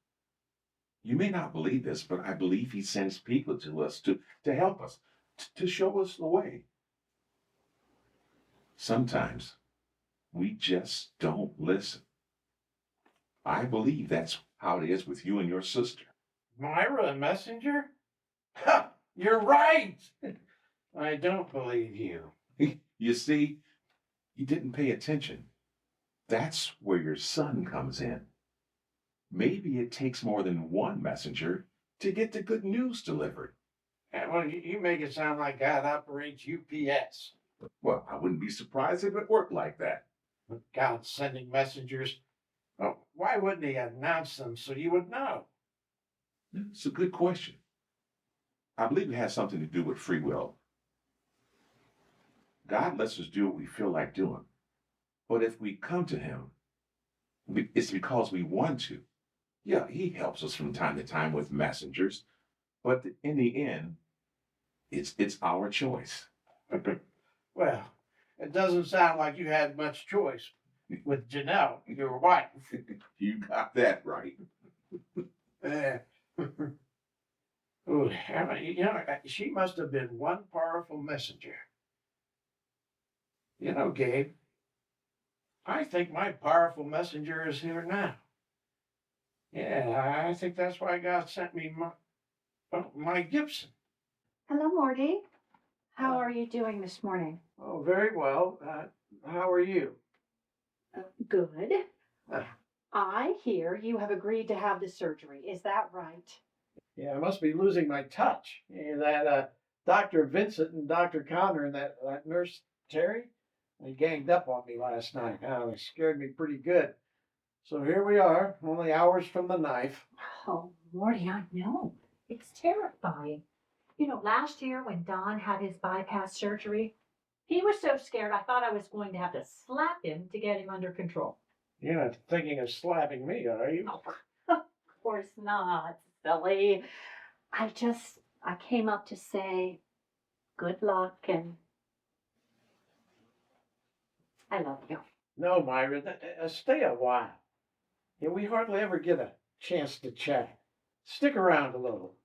You may not believe this, but I believe he sends people to us to help us, to show us the way. Sometimes we just don't listen. I believe that's how it is with you and your sister. Myra, a messenger? Ha! You're right! I don't believe you. You see, you didn't pay attention. That's where your son comes in. Maybe it takes more than one messenger to get the good news delivered. Well, you make it sound like God operates UPS. Well, I wouldn't be surprised if it worked like that. But God's sending messengers. Well, why wouldn't he announce them so you would know? It's a good question. I believe it has something to do with free will. God lets us do what we feel like doing. But if we come to him, it's because we want to. Yeah, he helps us from time to time with messengers, but in the end, it's our choice. Well, it doesn't sound like you had much choice with Janelle, your wife. You got that right. Ooh, she must have been one powerful messenger. Gabe, I think my powerful messenger is here now. Yeah, I think that's why God sent me my Gibson. Hello, Morty. How are you doing this morning? Oh, very well. How are you? Good. Uh. I hear you have agreed to have the surgery. Is that right? Yeah, I must be losing my touch. Yeah, that Dr. Vincent and Dr. Connor and that nurse Teri, they ganged up on me last night. They scared me pretty good. So here we are, only hours from the knife. Oh, Morty, I know. It's terrifying. Last year when Don had his bypass surgery, he was so scared I thought I was going to have to slap him to get him under control. You're not thinking of slapping me, are you? Oh, of course not, silly. I came up to say good luck and I love you. No, Myra, stay a while. We hardly ever get a chance to chat. Stick around a little.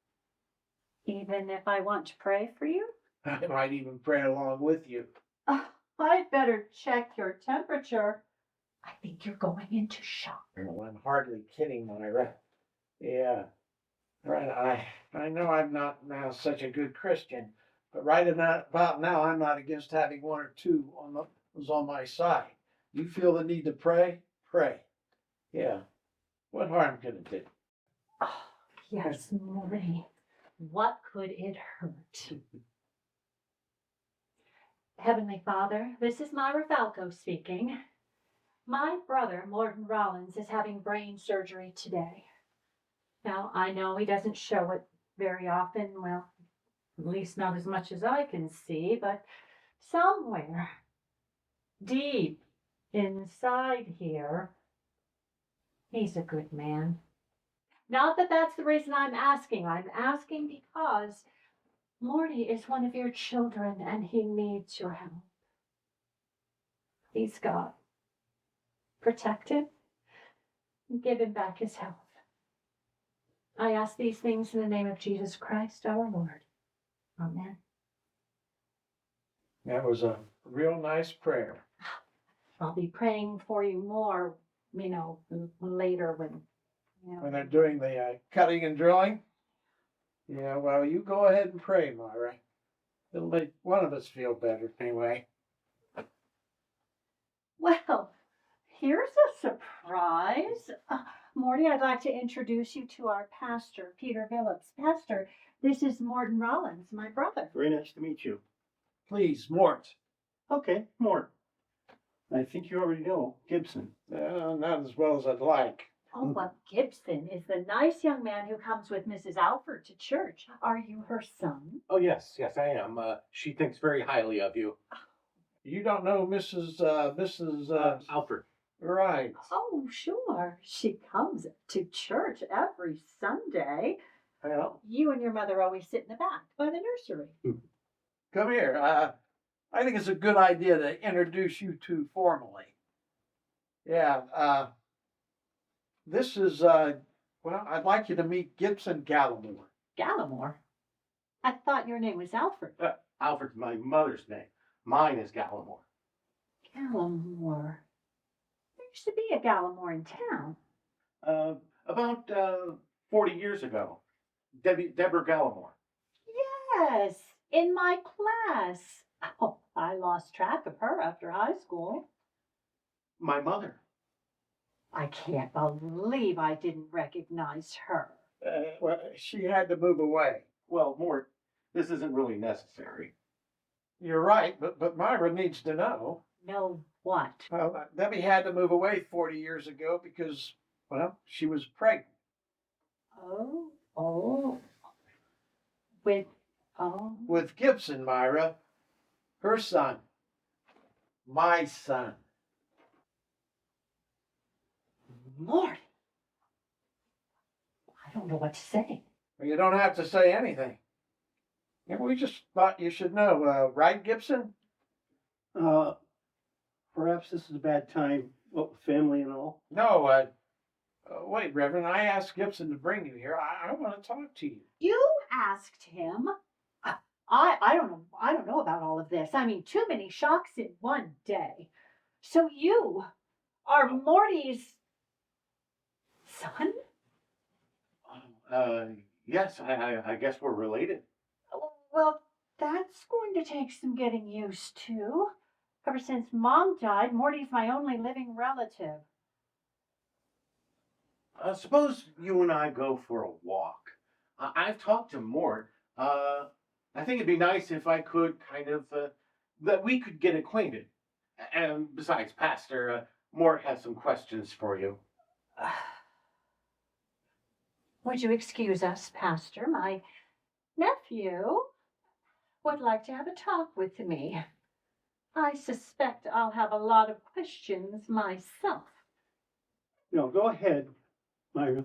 Even if I want to pray for you? I might even pray along with you. I'd better check your temperature. I think you're going into shock. Well, I'm hardly kidding, Myra. Yeah. Right, I know I'm not now such a good Christian, but about now, I'm not against having one or two was on my side. You feel the need to pray? Pray. Yeah. What harm can it do? Oh, yes, Morty. What could it hurt? Heavenly Father, this is Myra Falco speaking. My brother, Morton Rollins, is having brain surgery today. Now, I know he doesn't show it very often, well, at least not as much as I can see, but somewhere deep inside here, he's a good man. Not that that's the reason I'm asking. I'm asking because Morty is one of your children and he needs your help. Please, God, protect him and give him back his health. I ask these things in the name of Jesus Christ, our Lord. Amen. That was a real nice prayer. I'll be praying for you more, later when, When they're doing the cutting and drilling? Yeah, well, you go ahead and pray, Myra. It'll make one of us feel better anyway. Well, here's a surprise. Morty, I'd like to introduce you to our pastor, Peter Phillips. Pastor, this is Morton Rollins, my brother. Very nice to meet you. Please, Mort. Okay, Mort. I think you already know Gibson. Not as well as I'd like. Oh, well, Gibson is the nice young man who comes with Mrs. Alford to church. Are you her son? Oh, yes, I am. She thinks very highly of you. You don't know Mrs. Alfred. Right. Oh, sure. She comes to church every Sunday. Well, You and your mother always sit in the back by the nursery. come here. I think it's a good idea to introduce you two formally. Yeah, this is, I'd like you to meet Gibson Gallimore. Gallimore? I thought your name was Alfred. Alfred's my mother's name. Mine is Gallimore. Gallimore. There used to be a Gallimore in town. About 40 years ago. Deborah Gallimore. Yes, in my class. Oh, I lost track of her after high school. My mother. I can't believe I didn't recognize her. Well, she had to move away. Well, Mort, this isn't really necessary. You're right, but Myra needs to know. Know what? Well, Debbie had to move away 40 years ago because, well, she was pregnant. Oh. With Gibson, Myra. Her son. My son. Morty. I don't know what to say. Well, you don't have to say anything. Yeah, we just thought you should know, right, Gibson? Perhaps this is a bad time, what with family and all. No, wait, Reverend, I asked Gibson to bring you here. I want to talk to you. You asked him? I don't know about all of this. I mean, too many shocks in one day. So you are Morty's son? Yes, I guess we're related. Well, that's going to take some getting used to. Ever since Mom died, Morty's my only living relative. Suppose you and I go for a walk. I've talked to Mort. I think it'd be nice if I could that we could get acquainted. And besides, Pastor, Mort has some questions for you. Would you excuse us, Pastor? My nephew would like to have a talk with me. I suspect I'll have a lot of questions myself. No, go ahead, Myra.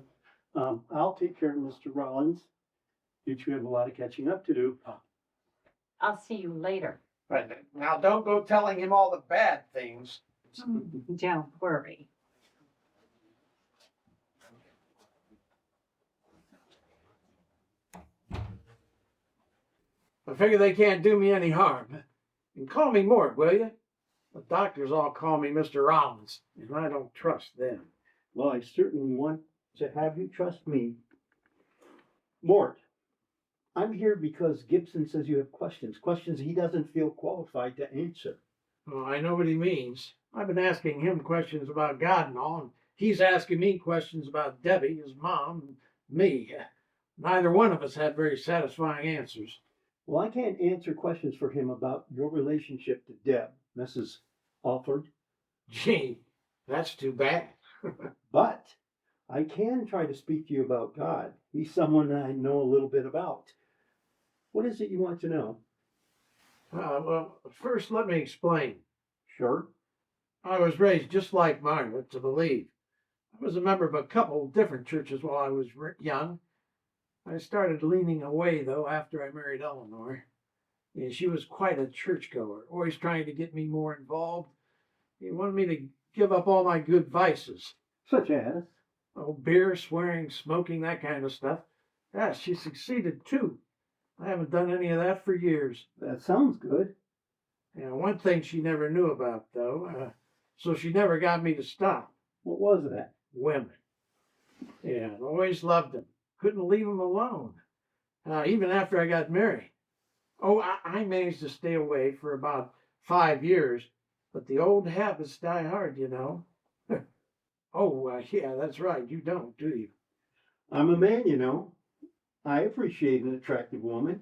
I'll take care of Mr. Rollins. You two have a lot of catching up to do. I'll see you later. But now don't go telling him all the bad things. Don't worry. I figure they can't do me any harm. And call me Mort, will you? The doctors all call me Mr. Rollins, and I don't trust them. Well, I certainly want to have you trust me. Mort, I'm here because Gibson says you have questions he doesn't feel qualified to answer. Oh, I know what he means. I've been asking him questions about God and all, and he's asking me questions about Debbie, his mom, and me. Neither one of us had very satisfying answers. Well, I can't answer questions for him about your relationship to Deb, Mrs. Alford, Gee, that's too bad. but I can try to speak to you about God. He's someone I know a little bit about. What is it you want to know? Well, first let me explain. Sure. I was raised just like Margaret to believe. I was a member of a couple different churches while I was young. I started leaning away, though, after I married Eleanor. Yeah, she was quite a churchgoer, always trying to get me more involved. He wanted me to give up all my good vices. Such as? Oh, beer, swearing, smoking, that kind of stuff. Yeah, she succeeded too. I haven't done any of that for years. That sounds good. Yeah, one thing she never knew about, though, so she never got me to stop. What was that? Women. Yeah, I always loved them. Couldn't leave them alone. Even after I got married. Oh, I managed to stay away for about 5 years, but the old habits die hard, you know. Oh, yeah, that's right. You don't, do you? I'm a man, you know. I appreciate an attractive woman.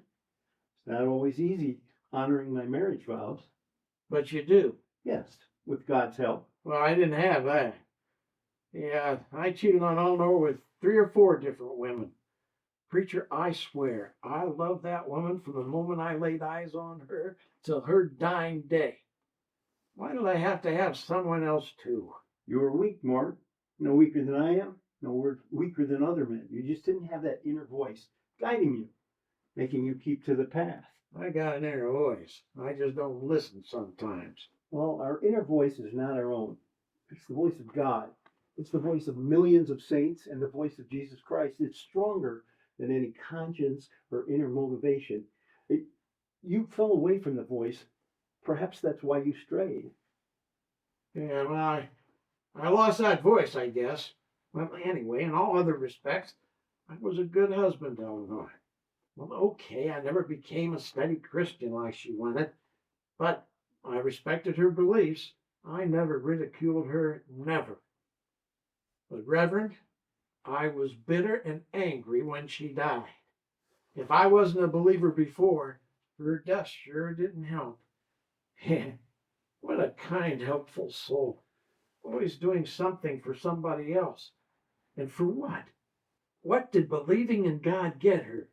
It's not always easy honoring my marriage vows. But you do. Yes, with God's help. Well, I didn't have that. Yeah, I cheated on Eleanor with 3 or 4 different women. Preacher, I swear, I loved that woman from the moment I laid eyes on her till her dying day. Why did I have to have someone else too? You were weak, Mort. No weaker than I am. No weaker than other men. You just didn't have that inner voice guiding you, making you keep to the path. I got an inner voice. I just don't listen sometimes. Well, our inner voice is not our own. It's the voice of God. It's the voice of millions of saints and the voice of Jesus Christ. It's stronger than any conscience or inner motivation. You fell away from the voice. Perhaps that's why you strayed. Yeah, well, I lost that voice, I guess. Well, anyway, in all other respects, I was a good husband to Eleanor. Well, okay, I never became a steady Christian like she wanted, but I respected her beliefs. I never ridiculed her, never. But, Reverend, I was bitter and angry when she died. If I wasn't a believer before, her death sure didn't help. What a kind, helpful soul. Always doing something for somebody else. And for what? What did believing in God get her?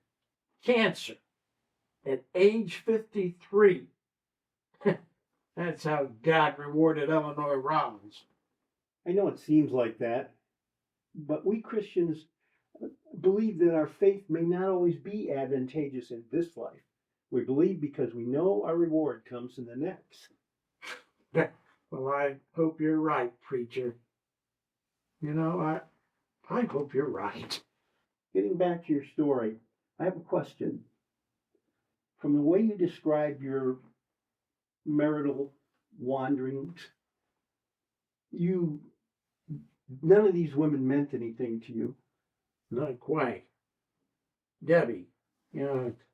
Cancer. At age 53. That's how God rewarded Eleanor Rollins. I know it seems like that, but we Christians believe that our faith may not always be advantageous in this life. We believe because we know our reward comes in the next. Well, I hope you're right, preacher. You know, I hope you're right. Getting back to your story, I have a question. From the way you described your marital wanderings, none of these women meant anything to you. Not quite. Debbie,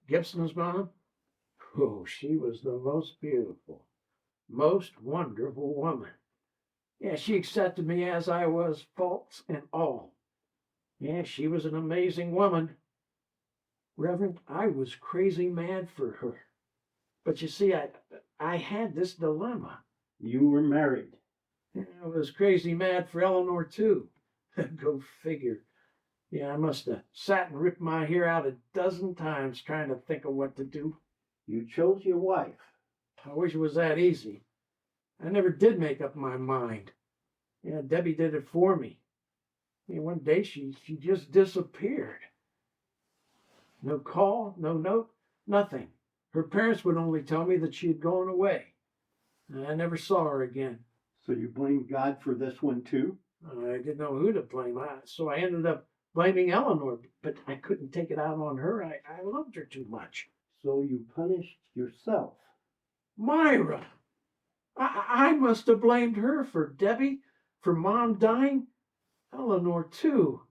Gibson's mom? Oh, she was the most beautiful, most wonderful woman. Yeah, she accepted me as I was, faults and all. Yeah, she was an amazing woman. Reverend, I was crazy mad for her. But you see, I had this dilemma. You were married. I was crazy mad for Eleanor, too. Go figure. Yeah, I must have sat and ripped my hair out a dozen times trying to think of what to do. You chose your wife. I wish it was that easy. I never did make up my mind. Yeah, Debbie did it for me. Yeah, one day she just disappeared. No call, no note, nothing. Her parents would only tell me that she had gone away. I never saw her again. So you blame God for this one too? I didn't know who to blame, so I ended up blaming Eleanor, but I couldn't take it out on her. I loved her too much. So you punished yourself. Myra! I must have blamed her for Debbie, for Mom dying. Eleanor, too.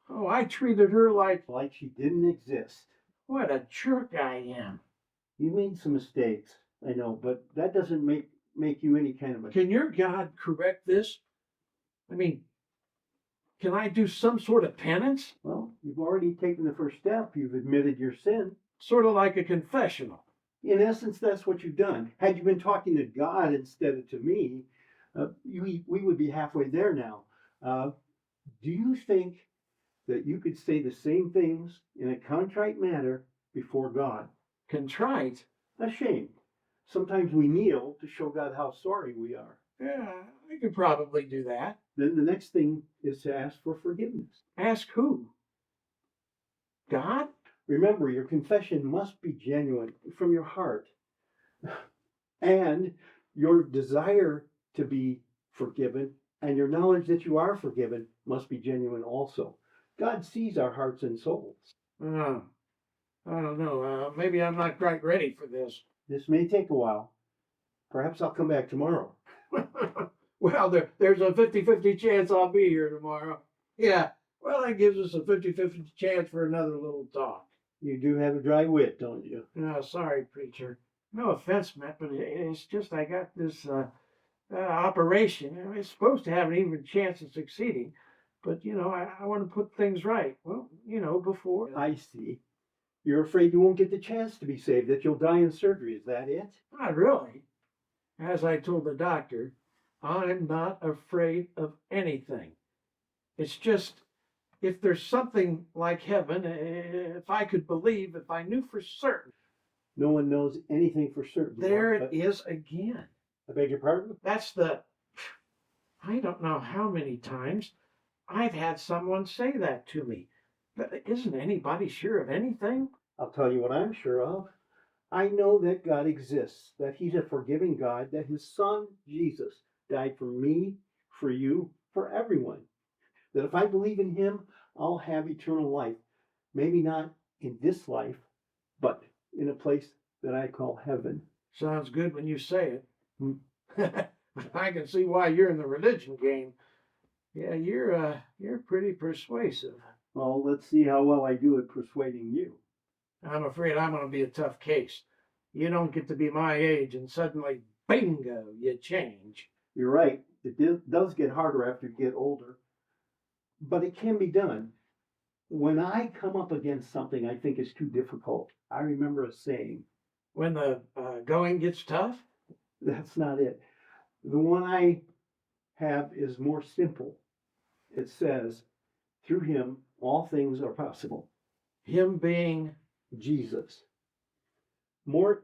Oh, I treated her like Like she didn't exist. What a jerk I am. You made some mistakes, I know, but that doesn't make you any kind of a. Can your God correct this? I mean, can I do some sort of penance? Well, you've already taken the first step. You've admitted your sin. Sort of like a confessional. In essence, that's what you've done. Had you been talking to God instead of to me, we would be halfway there now. Do you think that you could say the same things in a contrite manner before God? Contrite? Ashamed. Sometimes we kneel to show God how sorry we are. Yeah, I could probably do that. Then the next thing is to ask for forgiveness. Ask who? God? Remember, your confession must be genuine from your heart. And your desire to be forgiven and your knowledge that you are forgiven must be genuine also. God sees our hearts and souls. Oh, I don't know. Maybe I'm not quite ready for this. This may take a while. Perhaps I'll come back tomorrow. Well, there's a 50-50 chance I'll be here tomorrow. Yeah, well, that gives us a 50-50 chance for another little talk. You do have a dry wit, don't you? No, sorry, preacher. No offense, Matt, but it's just I got this operation. It's supposed to have an even chance of succeeding, but, I want to put things right. Well, before. I see. You're afraid you won't get the chance to be saved, that you'll die in surgery. Is that it? Not really. As I told the doctor, I'm not afraid of anything. It's just, if there's something like heaven, if I could believe, if I knew for certain. No one knows anything for certain. There it is again. I beg your pardon? I don't know how many times I've had someone say that to me. But isn't anybody sure of anything? I'll tell you what I'm sure of. I know that God exists, that He's a forgiving God, that His Son, Jesus, died for me, for you, for everyone. That if I believe in Him, I'll have eternal life. Maybe not in this life, but in a place that I call heaven. Sounds good when you say it. I can see why you're in the religion game. Yeah, you're pretty persuasive. Well, let's see how well I do at persuading you. I'm afraid I'm going to be a tough case. You don't get to be my age and suddenly, bingo, you change. You're right. It does get harder after you get older. But it can be done. When I come up against something I think is too difficult, I remember a saying. When the going gets tough? That's not it. The one I have is more simple. It says, through Him, all things are possible. Him being Jesus. Mort,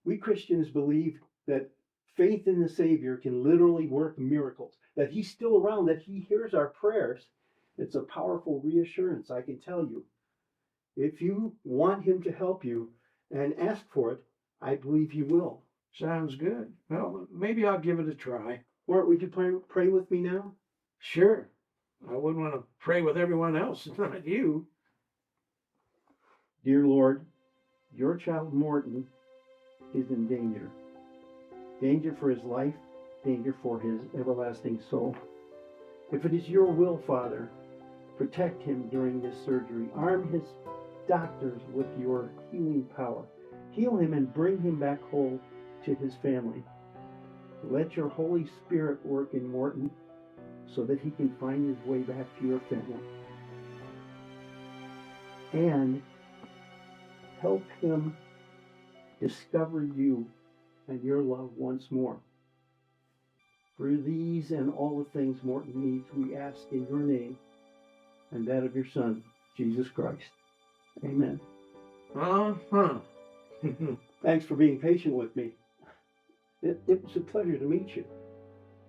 we Christians believe that faith in the Savior can literally work miracles, that He's still around, that He hears our prayers. It's a powerful reassurance, I can tell you. If you want Him to help you and ask for it, I believe He will. Sounds good. Well, maybe I'll give it a try. Mort, would you pray with me now? Sure. I wouldn't want to pray with everyone else, not you. Dear Lord, your child Morton is in danger. Danger for his life, danger for his everlasting soul. If it is your will, Father, protect him during this surgery. Arm his doctors with your healing power. Heal him and bring him back whole to his family. Let your Holy Spirit work in Morton so that he can find his way back to your family. And help him discover you and your love once more. For these and all the things Morton needs, we ask in your name and that of your Son, Jesus Christ. Amen. Uh-huh. Thanks for being patient with me. It was a pleasure to meet you.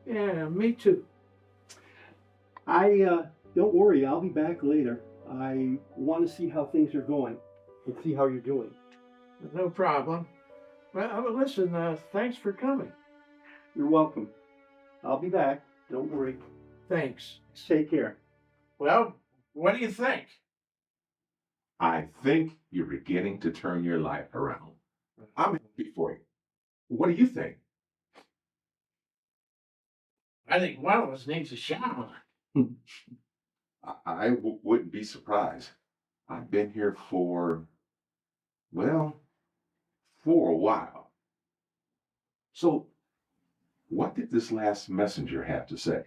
Yeah, me too. Don't worry, I'll be back later. I want to see how things are going and see how you're doing. No problem. Well, listen, thanks for coming. You're welcome. I'll be back. Don't worry. Thanks. Take care. Well, what do you think? I think you're beginning to turn your life around. I'm happy for you. What do you think? I think one of us needs a shower. I wouldn't be surprised. I've been here for Well, for a while. So, what did this last messenger have to say?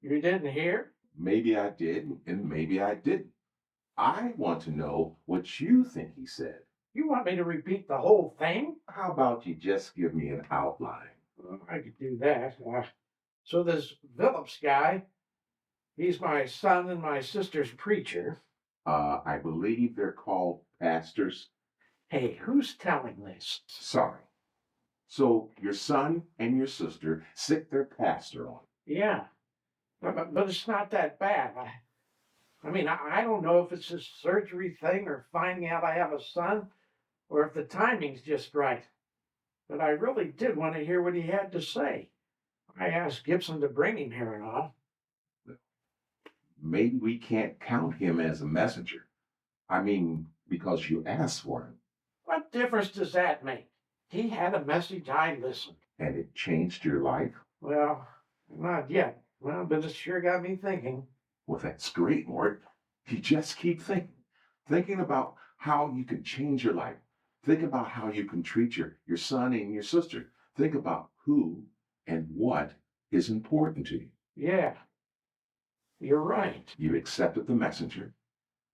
You didn't hear? Maybe I did, and maybe I didn't. I want to know what you think he said. You want me to repeat the whole thing? How about you just give me an outline? Well, I could do that. So this Phillips guy, he's my son and my sister's preacher. I believe they're called pastors. Hey, who's telling this? Sorry. So your son and your sister sick their pastor on. Yeah, but it's not that bad. I don't know if it's a surgery thing or finding out I have a son or if the timing's just right. But I really did want to hear what he had to say. I asked Gibson to bring him here and all. Maybe we can't count him as a messenger. I mean, because you asked for him. What difference does that make? He had a message, I listened. And it changed your life? Well, not yet. Well, but it sure got me thinking. Well, that's great, Mort. You just keep thinking. Thinking about how you can change your life. Think about how you can treat your son and your sister. Think about who and what is important to you. Yeah, you're right. You accepted the messenger.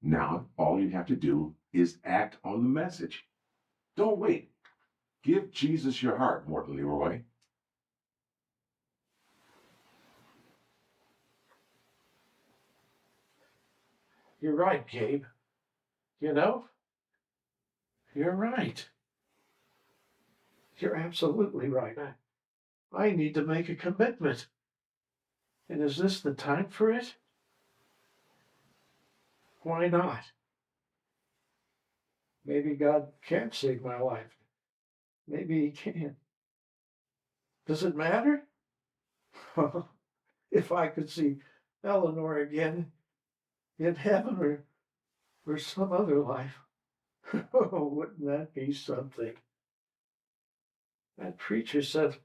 Now all you have to do is act on the message. Don't wait. Give Jesus your heart, Morton Leroy. You're right, Gabe. You know, you're right. You're absolutely right. I need to make a commitment. And is this the time for it? Why not? Maybe God can save my life. Maybe He can. Does it matter? If I could see Eleanor again in heaven or some other life, oh, wouldn't that be something? That preacher said,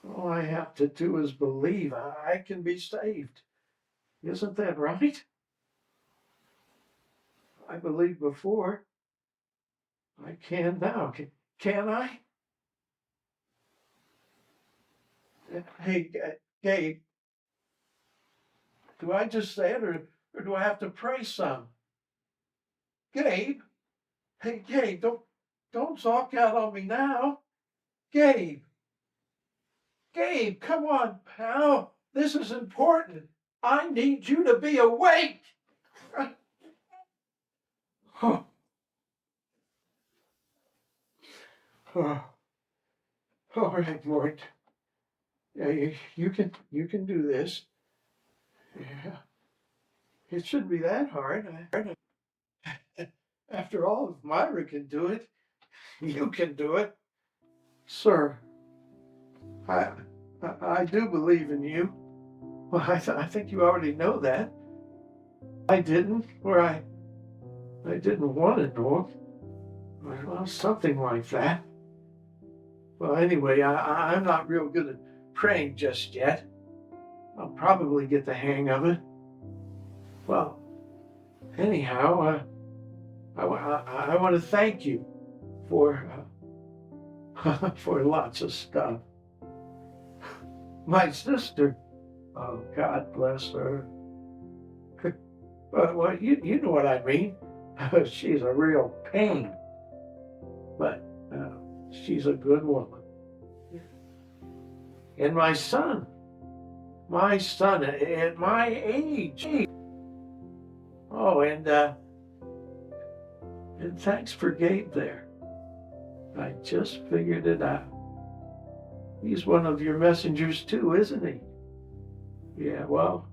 all I have to do is believe I can be saved. Isn't that right? I believed before. I can now. Can I? Hey, Gabe, do I just say it or do I have to pray some? Gabe? Hey, Gabe, don't talk out on me now. Gabe! Gabe, come on, pal. This is important. I need you to be awake. Oh. Oh. All right, Mort. Yeah, you can do this. Yeah. It shouldn't be that hard. After all, if Myra can do it, you can do it. Sir, I do believe in you. Well, I think you already know that. I didn't, or I didn't want to know. Well, something like that. Well, anyway, I'm not real good at praying just yet. I'll probably get the hang of it. Well, anyhow, I want to thank you for for lots of stuff. My sister, oh, God bless her. Well, you know what I mean. She's a real pain, but she's a good woman. And my son at my age. Oh, and thanks for Gabe there. I just figured it out. He's one of your messengers too, isn't he? Yeah, well,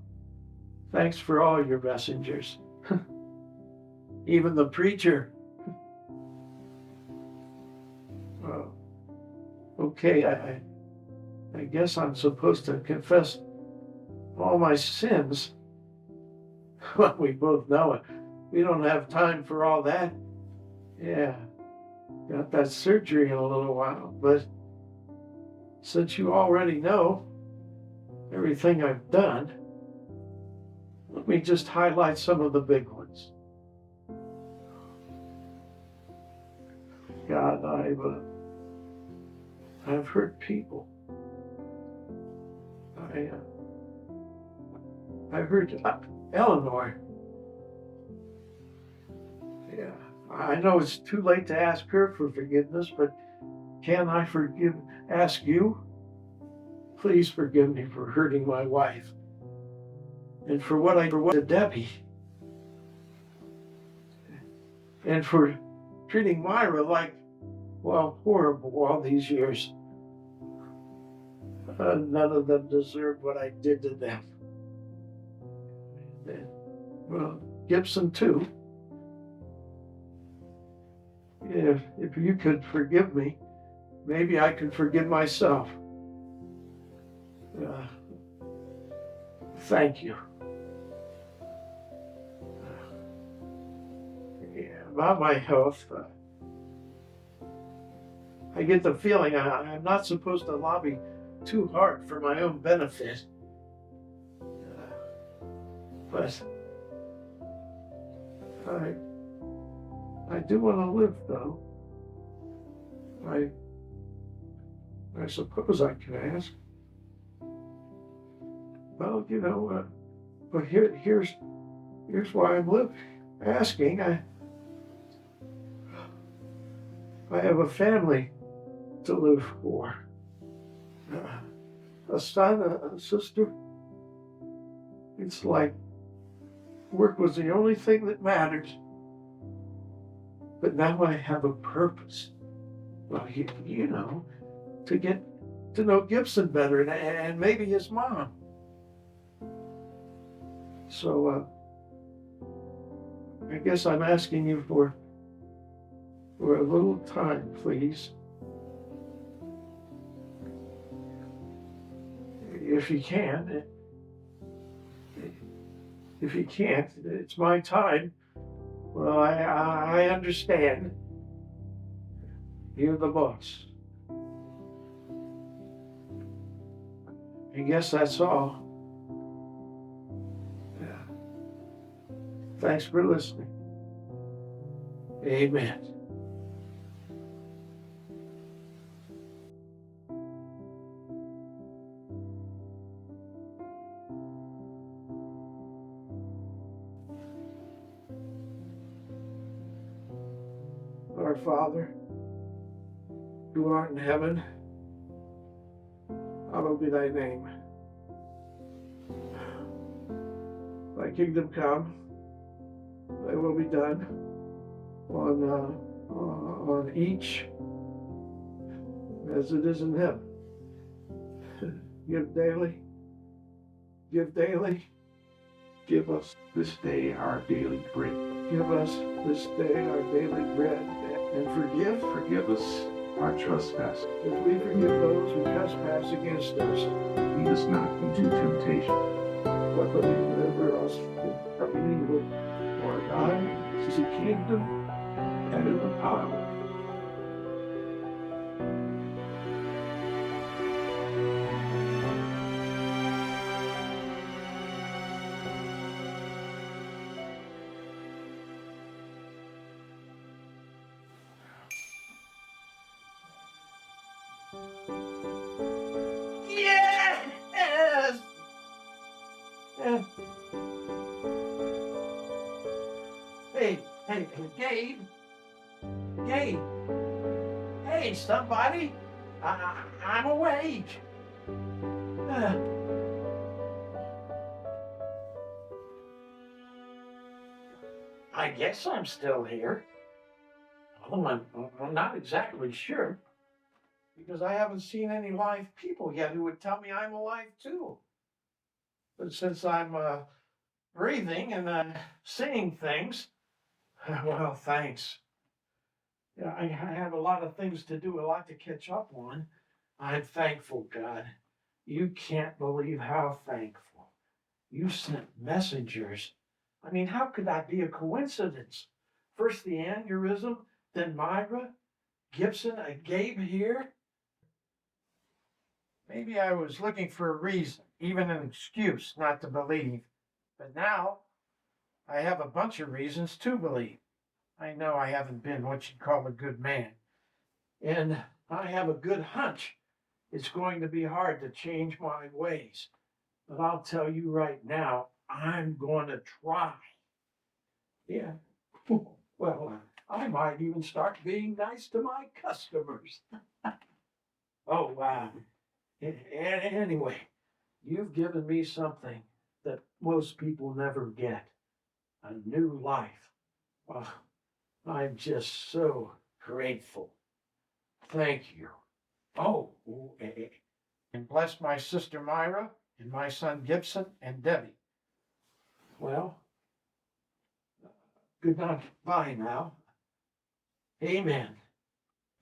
thanks for all your messengers. Even the preacher. Oh, okay, I guess I'm supposed to confess all my sins. Well, we both know it. We don't have time for all that. Yeah, got that surgery in a little while, but since you already know everything I've done, let me just highlight some of the big ones. God, I've hurt people. I hurt Eleanor. Yeah, I know it's too late to ask her for forgiveness, but can I ask you? Please forgive me for hurting my wife and for what I did to Debbie and for treating Myra like, well, horrible all these years. None of them deserved what I did to them. And, well, Gibson too. If you could forgive me, maybe I could forgive myself. Thank you. About my health, I get the feeling I'm not supposed to lobby too hard for my own benefit. But I do want to live, though. I suppose I could ask. Well, but here's why I'm asking. I have a family to live for. A son, a sister. It's like work was the only thing that mattered. But now I have a purpose. Well, to get to know Gibson better and maybe his mom. So, I guess I'm asking you for a little time, please. If you can. If you can't, it's my time. Well, I understand. You're the boss. I guess that's all. Yeah. Thanks for listening. Amen. Our Father, who art in heaven, hallowed be thy name. Thy kingdom come, thy will be done on each as it is in heaven. Give daily. Give us This day our daily bread. Give us this day our daily bread, and Forgive us our trespasses. as we forgive those who trespass against us. Lead us not into temptation, But deliver us from evil. For thine is the kingdom and the power. Yes! Yeah. Hey, Gabe. Gabe. Hey, somebody. I'm awake. I guess I'm still here. Although I'm not exactly sure. Because I haven't seen any live people yet who would tell me I'm alive too. But since I'm breathing and seeing things, well, thanks. Yeah, I have a lot of things to do, a lot to catch up on. I'm thankful, God. You can't believe how thankful. You sent messengers. I mean, how could that be a coincidence? First the aneurysm, then Myra, Gibson, Gabe here. Maybe I was looking for a reason, even an excuse not to believe. But now, I have a bunch of reasons to believe. I know I haven't been what you'd call a good man. And I have a good hunch it's going to be hard to change my ways. But I'll tell you right now, I'm going to try. Yeah. Well, I might even start being nice to my customers. Oh, wow. Anyway, you've given me something that most people never get, a new life. Well, I'm just so grateful. Thank you. Oh, and bless my sister Myra and my son Gibson and Debbie. Well, good night. Bye now. Amen.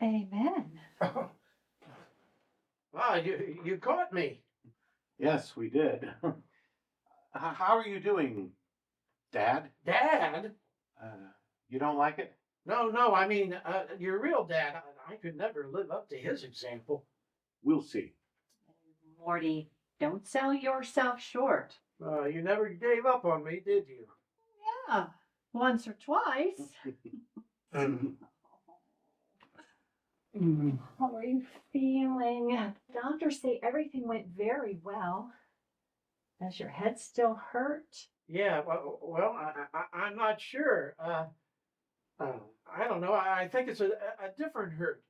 Amen. Ah, you caught me. Yes, we did. How are you doing, Dad? Dad? You don't like it? No, I mean, your real dad. I could never live up to his example. We'll see. Morty, don't sell yourself short. You never gave up on me, did you? Yeah, once or twice. How are you feeling? Doctors say everything went very well. Does your head still hurt? Yeah, well, I'm not sure. I don't know. I think it's a different hurt.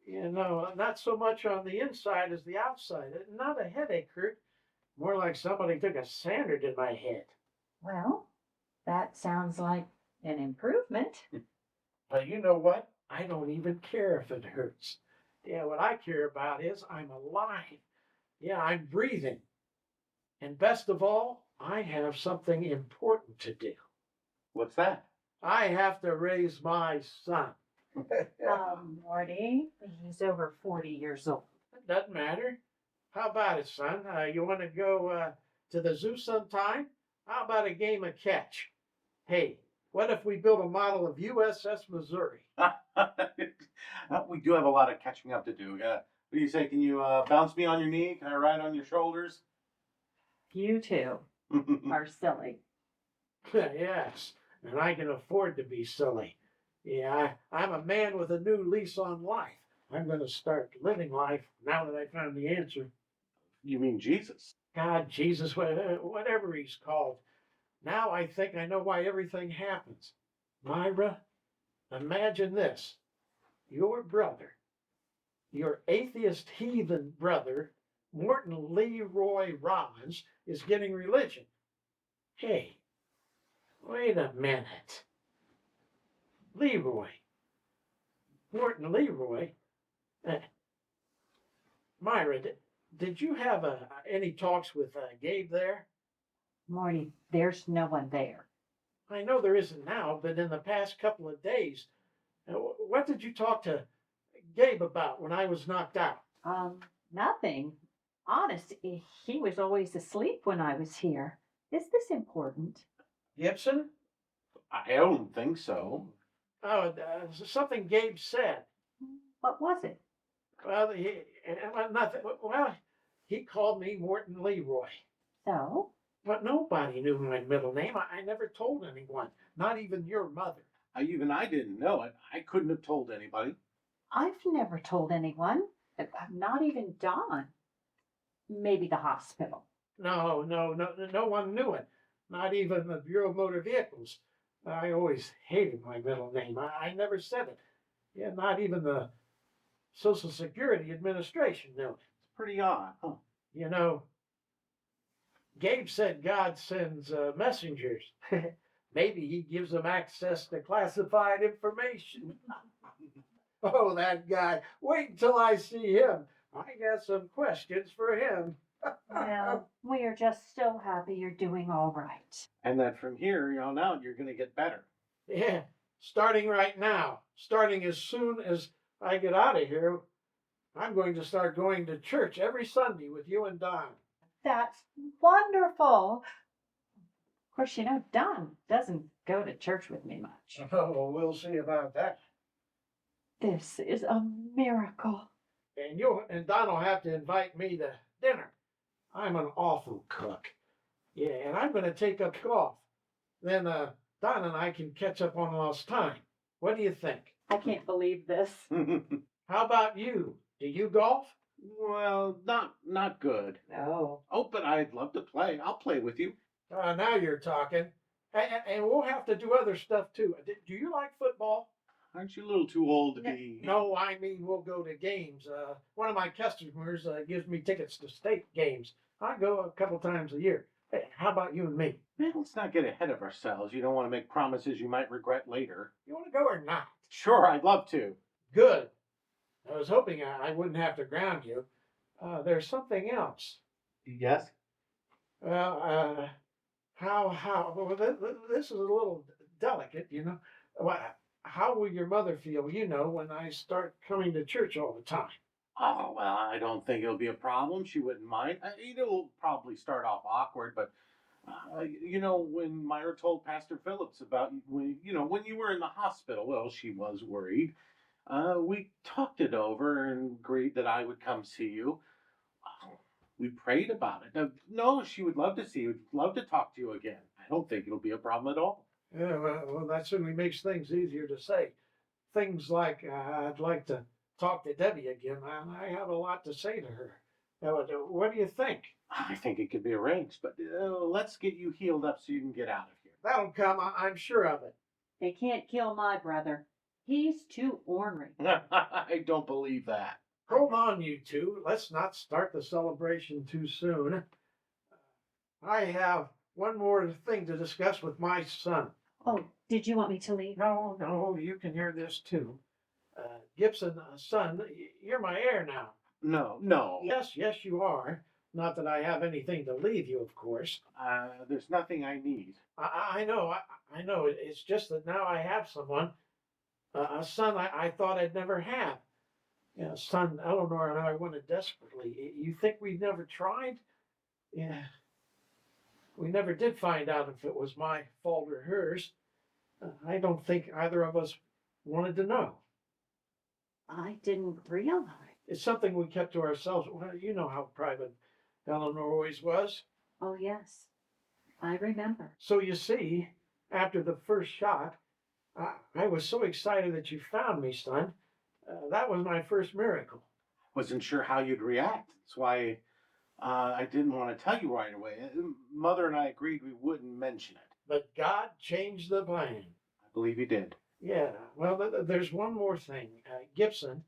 You know, not so much on the inside as the outside. Not a headache hurt. More like somebody took a sander to my head. Well, that sounds like an improvement. But you know what? I don't even care if it hurts. Yeah, what I care about is I'm alive. Yeah, I'm breathing. And best of all, I have something important to do. What's that? I have to raise my son. Morty, he's over 40 years old. It doesn't matter. How about it, son? You want to go to the zoo sometime? How about a game of catch? Hey, what if we build a model of USS Missouri? We do have a lot of catching up to do. What do you say? Can you bounce me on your knee? Can I ride on your shoulders? You two are silly. Yes, and I can afford to be silly. Yeah, I'm a man with a new lease on life. I'm going to start living life now that I found the answer. You mean Jesus? God, Jesus, whatever he's called. Now I think I know why everything happens. Myra, imagine this. Your brother, your atheist heathen brother, Morton Leroy Rollins, is getting religion. Hey, wait a minute. Leroy. Morton Leroy? Myra, did you have any talks with Gabe there? Morty, there's no one there. I know there isn't now, but in the past couple of days, what did you talk to Gabe about when I was knocked out? Nothing. Honest, he was always asleep when I was here. Is this important? Gibson? I don't think so. Oh, something Gabe said. What was it? Well, nothing. Well, he called me Morton Leroy. So? But nobody knew my middle name. I never told anyone, not even your mother. Even I didn't know it. I couldn't have told anybody. I've never told anyone. Not even Dawn. Maybe the hospital. No one knew it. Not even the Bureau of Motor Vehicles. I always hated my middle name. I never said it. Yeah, not even the Social Security Administration knew it. It's pretty odd, huh? You know, Gabe said God sends messengers. Maybe he gives them access to classified information. Oh, that guy. Wait until I see him. I got some questions for him. Well, we are just so happy you're doing all right. And that from here on out, you're going to get better. Yeah, starting right now. Starting as soon as I get out of here, I'm going to start going to church every Sunday with you and Don. That's wonderful. Of course, you know, Don doesn't go to church with me much. Oh, we'll see about that. This is a miracle. And you and Don will have to invite me to dinner. I'm an awful cook. Yeah, and I'm going to take up golf. Then Don and I can catch up on lost time. What do you think? I can't believe this. How about you? Do you golf? Well, not good. No. Oh, but I'd love to play. I'll play with you. Now you're talking. And we'll have to do other stuff too. Do you like football? Aren't you a little too old to be? No, I mean we'll go to games. One of my customers gives me tickets to state games. I go a couple times a year. Hey, how about you and me? Man, let's not get ahead of ourselves. You don't want to make promises you might regret later. You want to go or not? Sure, I'd love to. Good. I was hoping I wouldn't have to ground you. There's something else. Yes? Well, well, this is a little delicate, you know. Well, how will your mother feel, when I start coming to church all the time? Oh, well, I don't think it'll be a problem. She wouldn't mind. It'll probably start off awkward, but when Meyer told Pastor Phillips about when you were in the hospital, well, she was worried. We talked it over and agreed that I would come see you. We prayed about it. No, she would love to see you, love to talk to you again. I don't think it'll be a problem at all. Yeah, well, that certainly makes things easier to say. Things like, I'd like to talk to Debbie again. I have a lot to say to her. What do you think? I think it could be arranged, but let's get you healed up so you can get out of here. That'll come, I'm sure of it. They can't kill my brother. He's too ornery. I don't believe that. Hold on, you two. Let's not start the celebration too soon. I have one more thing to discuss with my son. Oh, did you want me to leave? No, you can hear this too. Gibson, son, you're my heir now. No. Yes, you are. Not that I have anything to leave you, of course. There's nothing I need. I know. It's just that now I have someone, a son I thought I'd never have. Son Eleanor and I wanted desperately. You think we never tried? Yeah. We never did find out if it was my fault or hers. I don't think either of us wanted to know. I didn't realize. It's something we kept to ourselves. Well, you know how private Eleanor always was. Oh, yes. I remember. So you see, after the first shot, I was so excited that you found me, son. That was my first miracle. Wasn't sure how you'd react. That's why I didn't want to tell you right away. Mother and I agreed we wouldn't mention it. But God changed the plan. I believe he did. Yeah, well, there's one more thing. Gibson,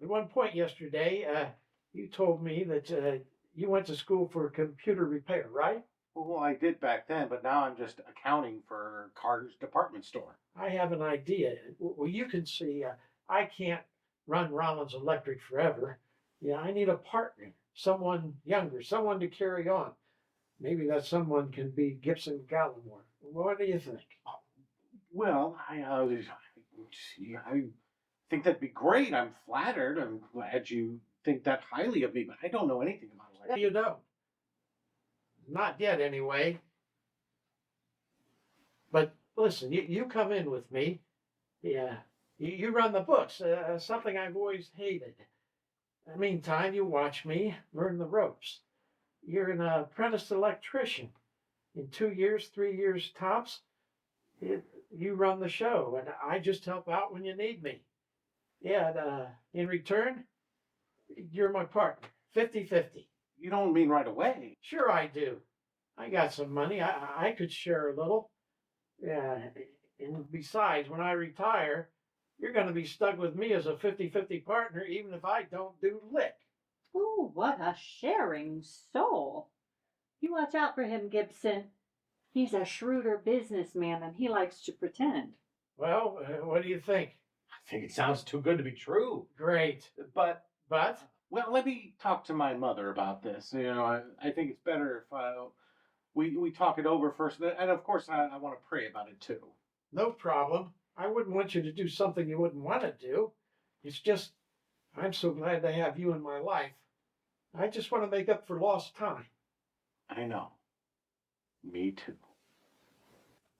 at one point yesterday, you told me that you went to school for computer repair, right? Well, I did back then, but now I'm just accounting for Carter's department store. I have an idea. Well, you can see, I can't run Rollins Electric forever. Yeah, I need a partner, someone younger, someone to carry on. Maybe that someone can be Gibson Gallimore. What do you think? Well, I think that'd be great. I'm flattered. I'm glad you think that highly of me, but I don't know anything about it. You don't. Not yet, anyway. But listen, you come in with me. Yeah, you run the books, something I've always hated. In the meantime, you watch me learn the ropes. You're an apprentice electrician. In 2 years, 3 years tops, you run the show, and I just help out when you need me. Yeah, and, in return, you're my partner, 50-50. You don't mean right away. Sure I do. I got some money. I could share a little. Yeah, and besides, when I retire, you're going to be stuck with me as a 50-50 partner, even if I don't do lick. Ooh, what a sharing soul. You watch out for him, Gibson. He's a shrewder businessman and he likes to pretend. Well, what do you think? I think it sounds too good to be true. Great. But, But? well, let me talk to my mother about this. I think it's better if we talk it over first. And of course, I want to pray about it too. No problem. I wouldn't want you to do something you wouldn't want to do. It's just, I'm so glad to have you in my life. I just want to make up for lost time. I know. Me too.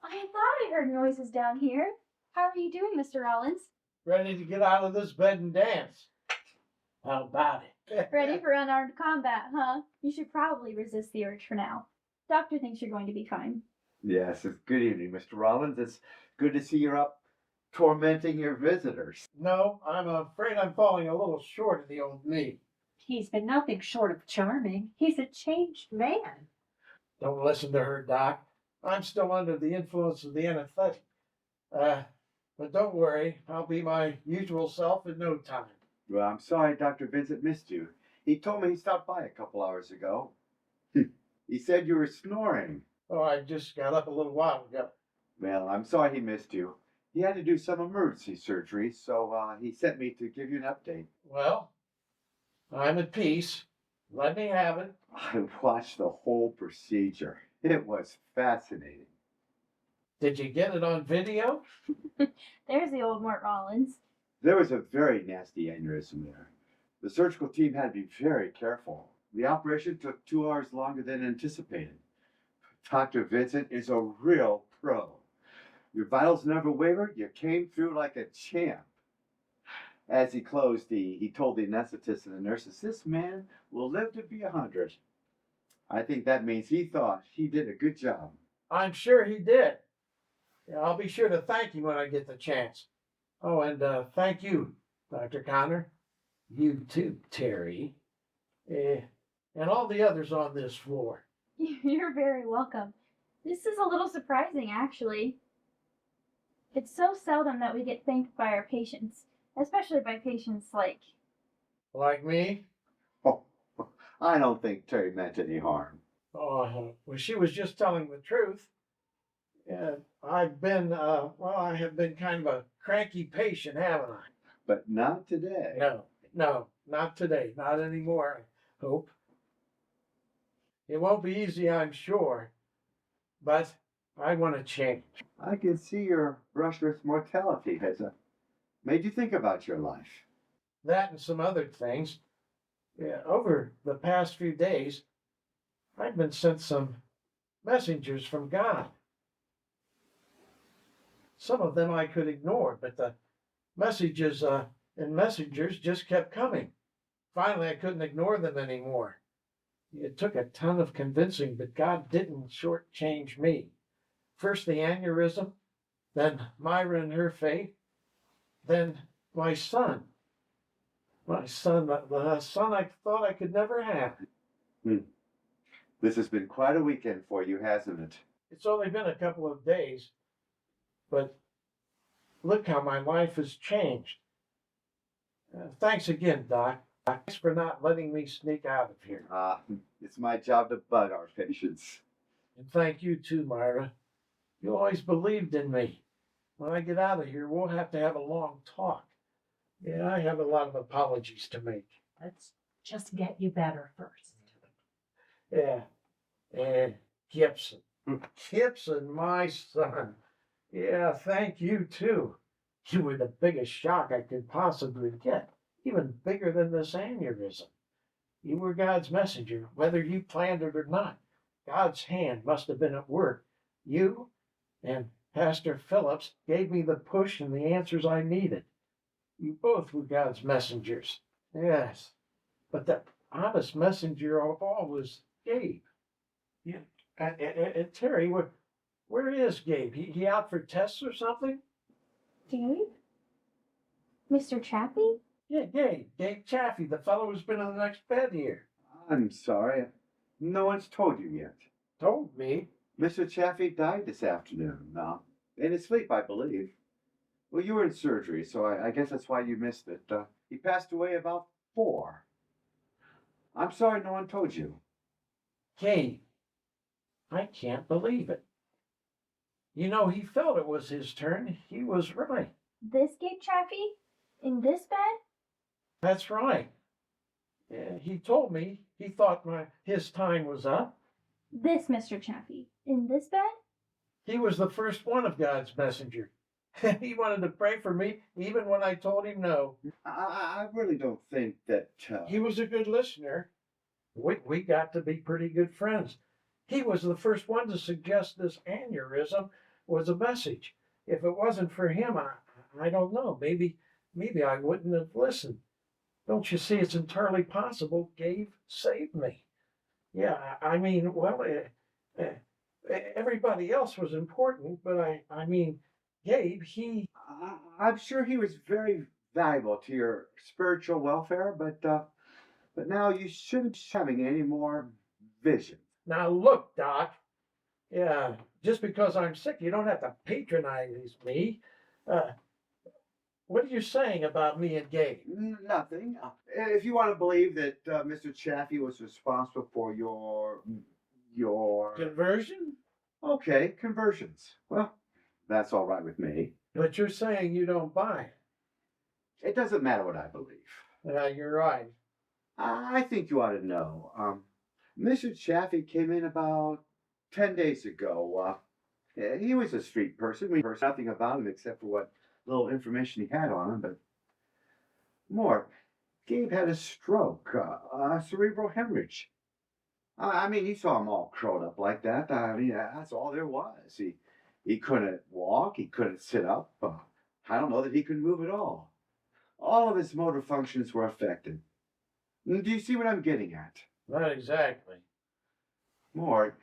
I thought I heard noises down here. How are you doing, Mr. Rollins? Ready to get out of this bed and dance. How about it? Ready for unarmed combat, huh? You should probably resist the urge for now. Doctor thinks you're going to be fine. Yes, it's good evening, Mr. Rollins. It's good to see you're up tormenting your visitors. No, I'm afraid I'm falling a little short of the old me. He's been nothing short of charming. He's a changed man. Don't listen to her, Doc. I'm still under the influence of the anesthetic. But don't worry, I'll be my usual self in no time. Well, I'm sorry Dr. Vincent missed you. He told me he stopped by a couple hours ago. He said you were snoring. Oh, I just got up a little while ago. Well, I'm sorry he missed you. He had to do some emergency surgery, so he sent me to give you an update. Well, I'm at peace. Let me have it. I watched the whole procedure. It was fascinating. Did you get it on video? There's the old Mort Rollins. There was a very nasty aneurysm there. The surgical team had to be very careful. The operation took 2 hours longer than anticipated. Dr. Vincent is a real pro. Your vitals never wavered. You came through like a champ. As he closed, he told the anesthetist and the nurses, "This man will live to be 100. I think that means he thought he did a good job. I'm sure he did. Yeah, I'll be sure to thank you when I get the chance. Oh, and thank you, Dr. Connor. You too, Teri. And all the others on this floor. You're very welcome. This is a little surprising, actually. It's so seldom that we get thanked by our patients, especially by patients like... Like me? Oh, I don't think Terry meant any harm. Oh, well, she was just telling the truth. I've been, I have been kind of a cranky patient, haven't I? But not today. No, not today. Not anymore, I hope. It won't be easy, I'm sure, but I want to change. I can see your brushless mortality has made you think about your life. That and some other things. Yeah, over the past few days, I've been sent some messengers from God. Some of them I could ignore, but the messages and messengers just kept coming. Finally, I couldn't ignore them anymore. It took a ton of convincing, but God didn't shortchange me. First the aneurysm, then Myra and her faith, then my son. My son, the son I thought I could never have. This has been quite a weekend for you, hasn't it? It's only been a couple of days, but look how my life has changed. Thanks again, Doc. Thanks for not letting me sneak out of here. It's my job to bug our patients. And thank you too, Myra. You always believed in me. When I get out of here, we'll have to have a long talk. Yeah, I have a lot of apologies to make. Let's just get you better first. Yeah. And Gibson. Gibson, my son. Yeah, thank you too. You were the biggest shock I could possibly get. Even bigger than this aneurysm. You were God's messenger, whether you planned it or not. God's hand must have been at work. You and Pastor Phillips gave me the push and the answers I needed. You both were God's messengers. Yes. But the honest messenger of all was Gabe. Yeah. And Terry, where is Gabe? He out for tests or something? Gabe? Mr. Chaffee? Yeah, Gabe Chaffee, the fellow who's been in the next bed here. I'm sorry. No one's told you yet. Told me. Mr. Chaffee died this afternoon. In his sleep, I believe. Well, you were in surgery, so I guess that's why you missed it. He passed away about 4. I'm sorry no one told you. Gabe, I can't believe it. You know, he felt it was his turn. He was right. This Gabe Chaffee? In this bed? That's right. He told me he thought his time was up. This Mr. Chaffee? In this bed? He was the first one of God's messenger. He wanted to pray for me even when I told him no. I really don't think that... He was a good listener. We got to be pretty good friends. He was the first one to suggest this aneurysm was a message. If it wasn't for him, I don't know. Maybe I wouldn't have listened. Don't you see, it's entirely possible Gabe saved me. Yeah, I mean, well, everybody else was important, but I mean, Gabe, he. I'm sure he was very valuable to your spiritual welfare, but now you shouldn't be having any more visions. Now look, Doc. Yeah, just because I'm sick, you don't have to patronize me. Uh, what are you saying about me and Gabe? Nothing. If you want to believe that Mr. Chaffee was responsible for your Conversion? okay conversions, well, that's all right with me. But you're saying you don't buy. It doesn't matter what I believe. You're right. I think you ought to know. Mr. Chaffee came in about 10 days ago. He was a street person. We heard nothing about him except for what little information he had on him. But Mort, Gabe had a stroke, a cerebral hemorrhage. I mean, you saw him all curled up like that. I mean, that's all there was. He couldn't walk. He couldn't sit up. I don't know that he could move at all. All of his motor functions were affected. Do you see what I'm getting at? Not exactly. Mort,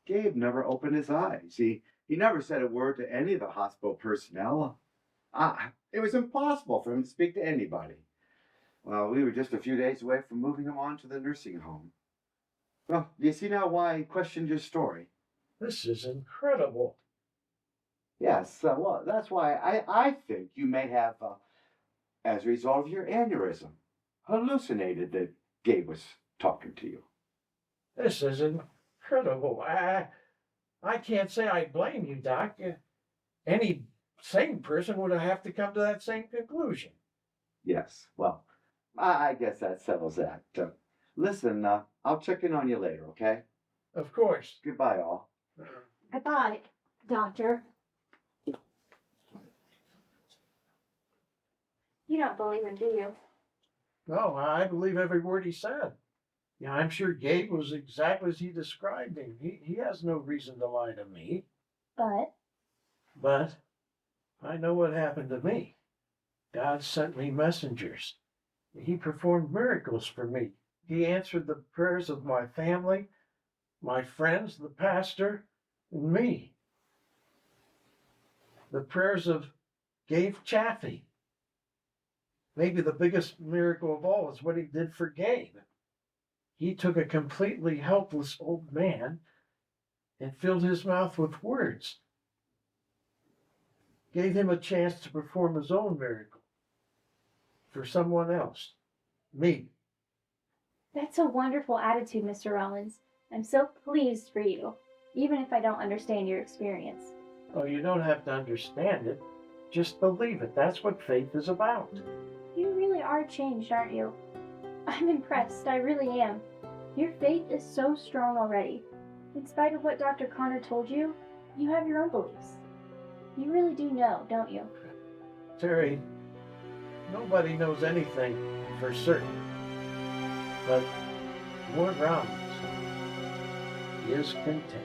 Gabe never opened his eyes. He never said a word to any of the hospital personnel. It was impossible for him to speak to anybody. Well, we were just a few days away from moving him on to the nursing home. Well, do you see now why I questioned your story? This is incredible. Yes, well, that's why I think you may have, as a result of your aneurysm, hallucinated that Gabe was talking to you. This is incredible. I can't say I blame you, Doc. Any sane person would have to come to that same conclusion. Yes, well, I guess that settles that. Listen, I'll check in on you later, okay? Of course. Goodbye, all. Goodbye, doctor. You don't believe him, do you? No, I believe every word he said. Yeah, I'm sure Gabe was exactly as he described him. He has no reason to lie to me. But I know what happened to me. God sent me messengers. He performed miracles for me. He answered the prayers of my family, my friends, the pastor, and me. The prayers of Gabe Chaffee. Maybe the biggest miracle of all is what he did for Gabe. He took a completely helpless old man and filled his mouth with words. Gave him a chance to perform his own miracle for someone else. Me. That's a wonderful attitude, Mr. Rollins. I'm so pleased for you, even if I don't understand your experience. Oh, you don't have to understand it. Just believe it. That's what faith is about. You really are changed, aren't you? I'm impressed, I really am. Your faith is so strong already. In spite of what Dr. Connor told you, you have your own beliefs. You really do know, don't you? Teri, nobody knows anything for certain. But Mort Rollins is content.